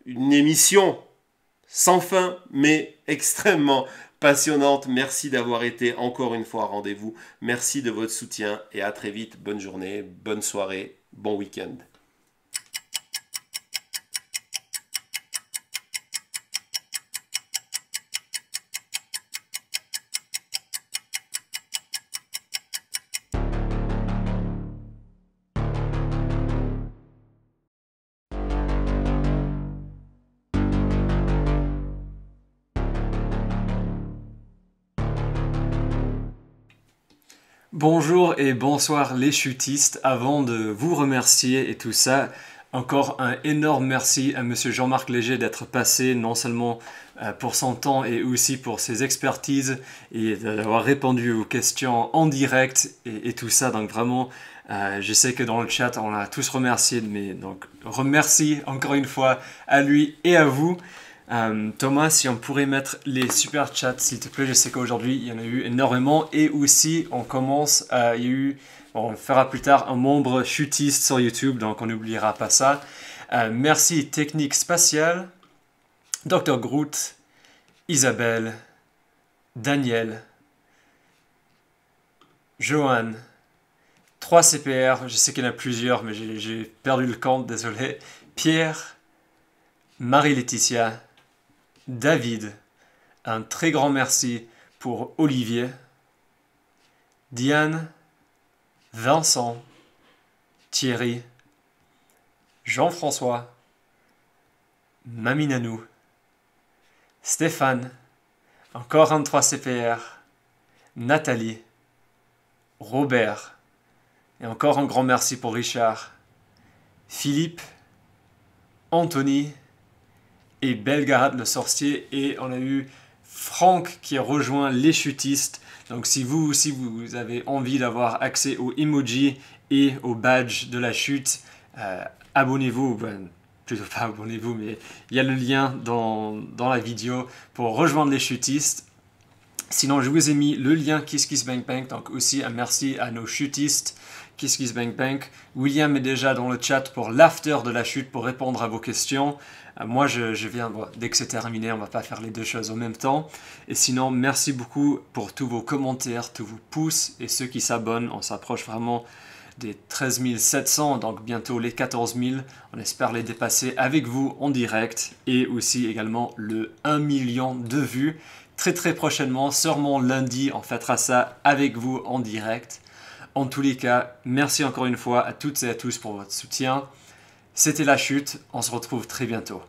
S1: une émission sans fin, mais extrêmement passionnante. Merci d'avoir été encore une fois au rendez-vous. Merci de votre soutien et à très vite. Bonne journée, bonne soirée, bon week-end.
S5: Bonjour et bonsoir les chutistes. Avant de vous remercier et tout ça, encore un énorme merci à monsieur Jean-Marc Léger d'être passé, non seulement pour son temps et aussi pour ses expertises et d'avoir répondu aux questions en direct et tout ça. Donc vraiment, je sais que dans le chat, on l'a tous remercié, mais donc remercie encore une fois à lui et à vous. Thomas, si on pourrait mettre les super chats s'il te plaît, je sais qu'aujourd'hui il y en a eu énormément et aussi on commence, il y a eu, on fera plus tard un membre chutiste sur YouTube, donc on n'oubliera pas ça. Merci Technique Spatiale, Dr Groot, Isabelle, Daniel, Johan, 3 CPR, je sais qu'il y en a plusieurs mais j'ai perdu le compte, désolé, Pierre, Marie-Laetitia, David, un très grand merci pour Olivier, Diane, Vincent, Thierry, Jean-François, Maminanou, Stéphane, encore un 3 CPR, Nathalie, Robert, et encore un grand merci pour Richard, Philippe, Anthony, et Belgarade le sorcier, et on a eu Franck qui a rejoint les chutistes. Donc si vous aussi vous avez envie d'avoir accès aux emojis et au badge de la chute, abonnez-vous, plutôt pas abonnez-vous, mais il y a le lien dans la vidéo pour rejoindre les chutistes. Sinon, je vous ai mis le lien KissKissBankBank, donc aussi un merci à nos chutistes KissKissBankBank. William est déjà dans le chat pour l'after de la chute pour répondre à vos questions. Moi, je viens, dès que c'est terminé, on ne va pas faire les deux choses en même temps. Et sinon, merci beaucoup pour tous vos commentaires, tous vos pouces et ceux qui s'abonnent. On s'approche vraiment des 13 700, donc bientôt les 14 000. On espère les dépasser avec vous en direct et aussi également le 1 million de vues. Très très prochainement, sûrement lundi, on fêtera ça avec vous en direct. En tous les cas, merci encore une fois à toutes et à tous pour votre soutien. C'était La Chute, on se retrouve très bientôt.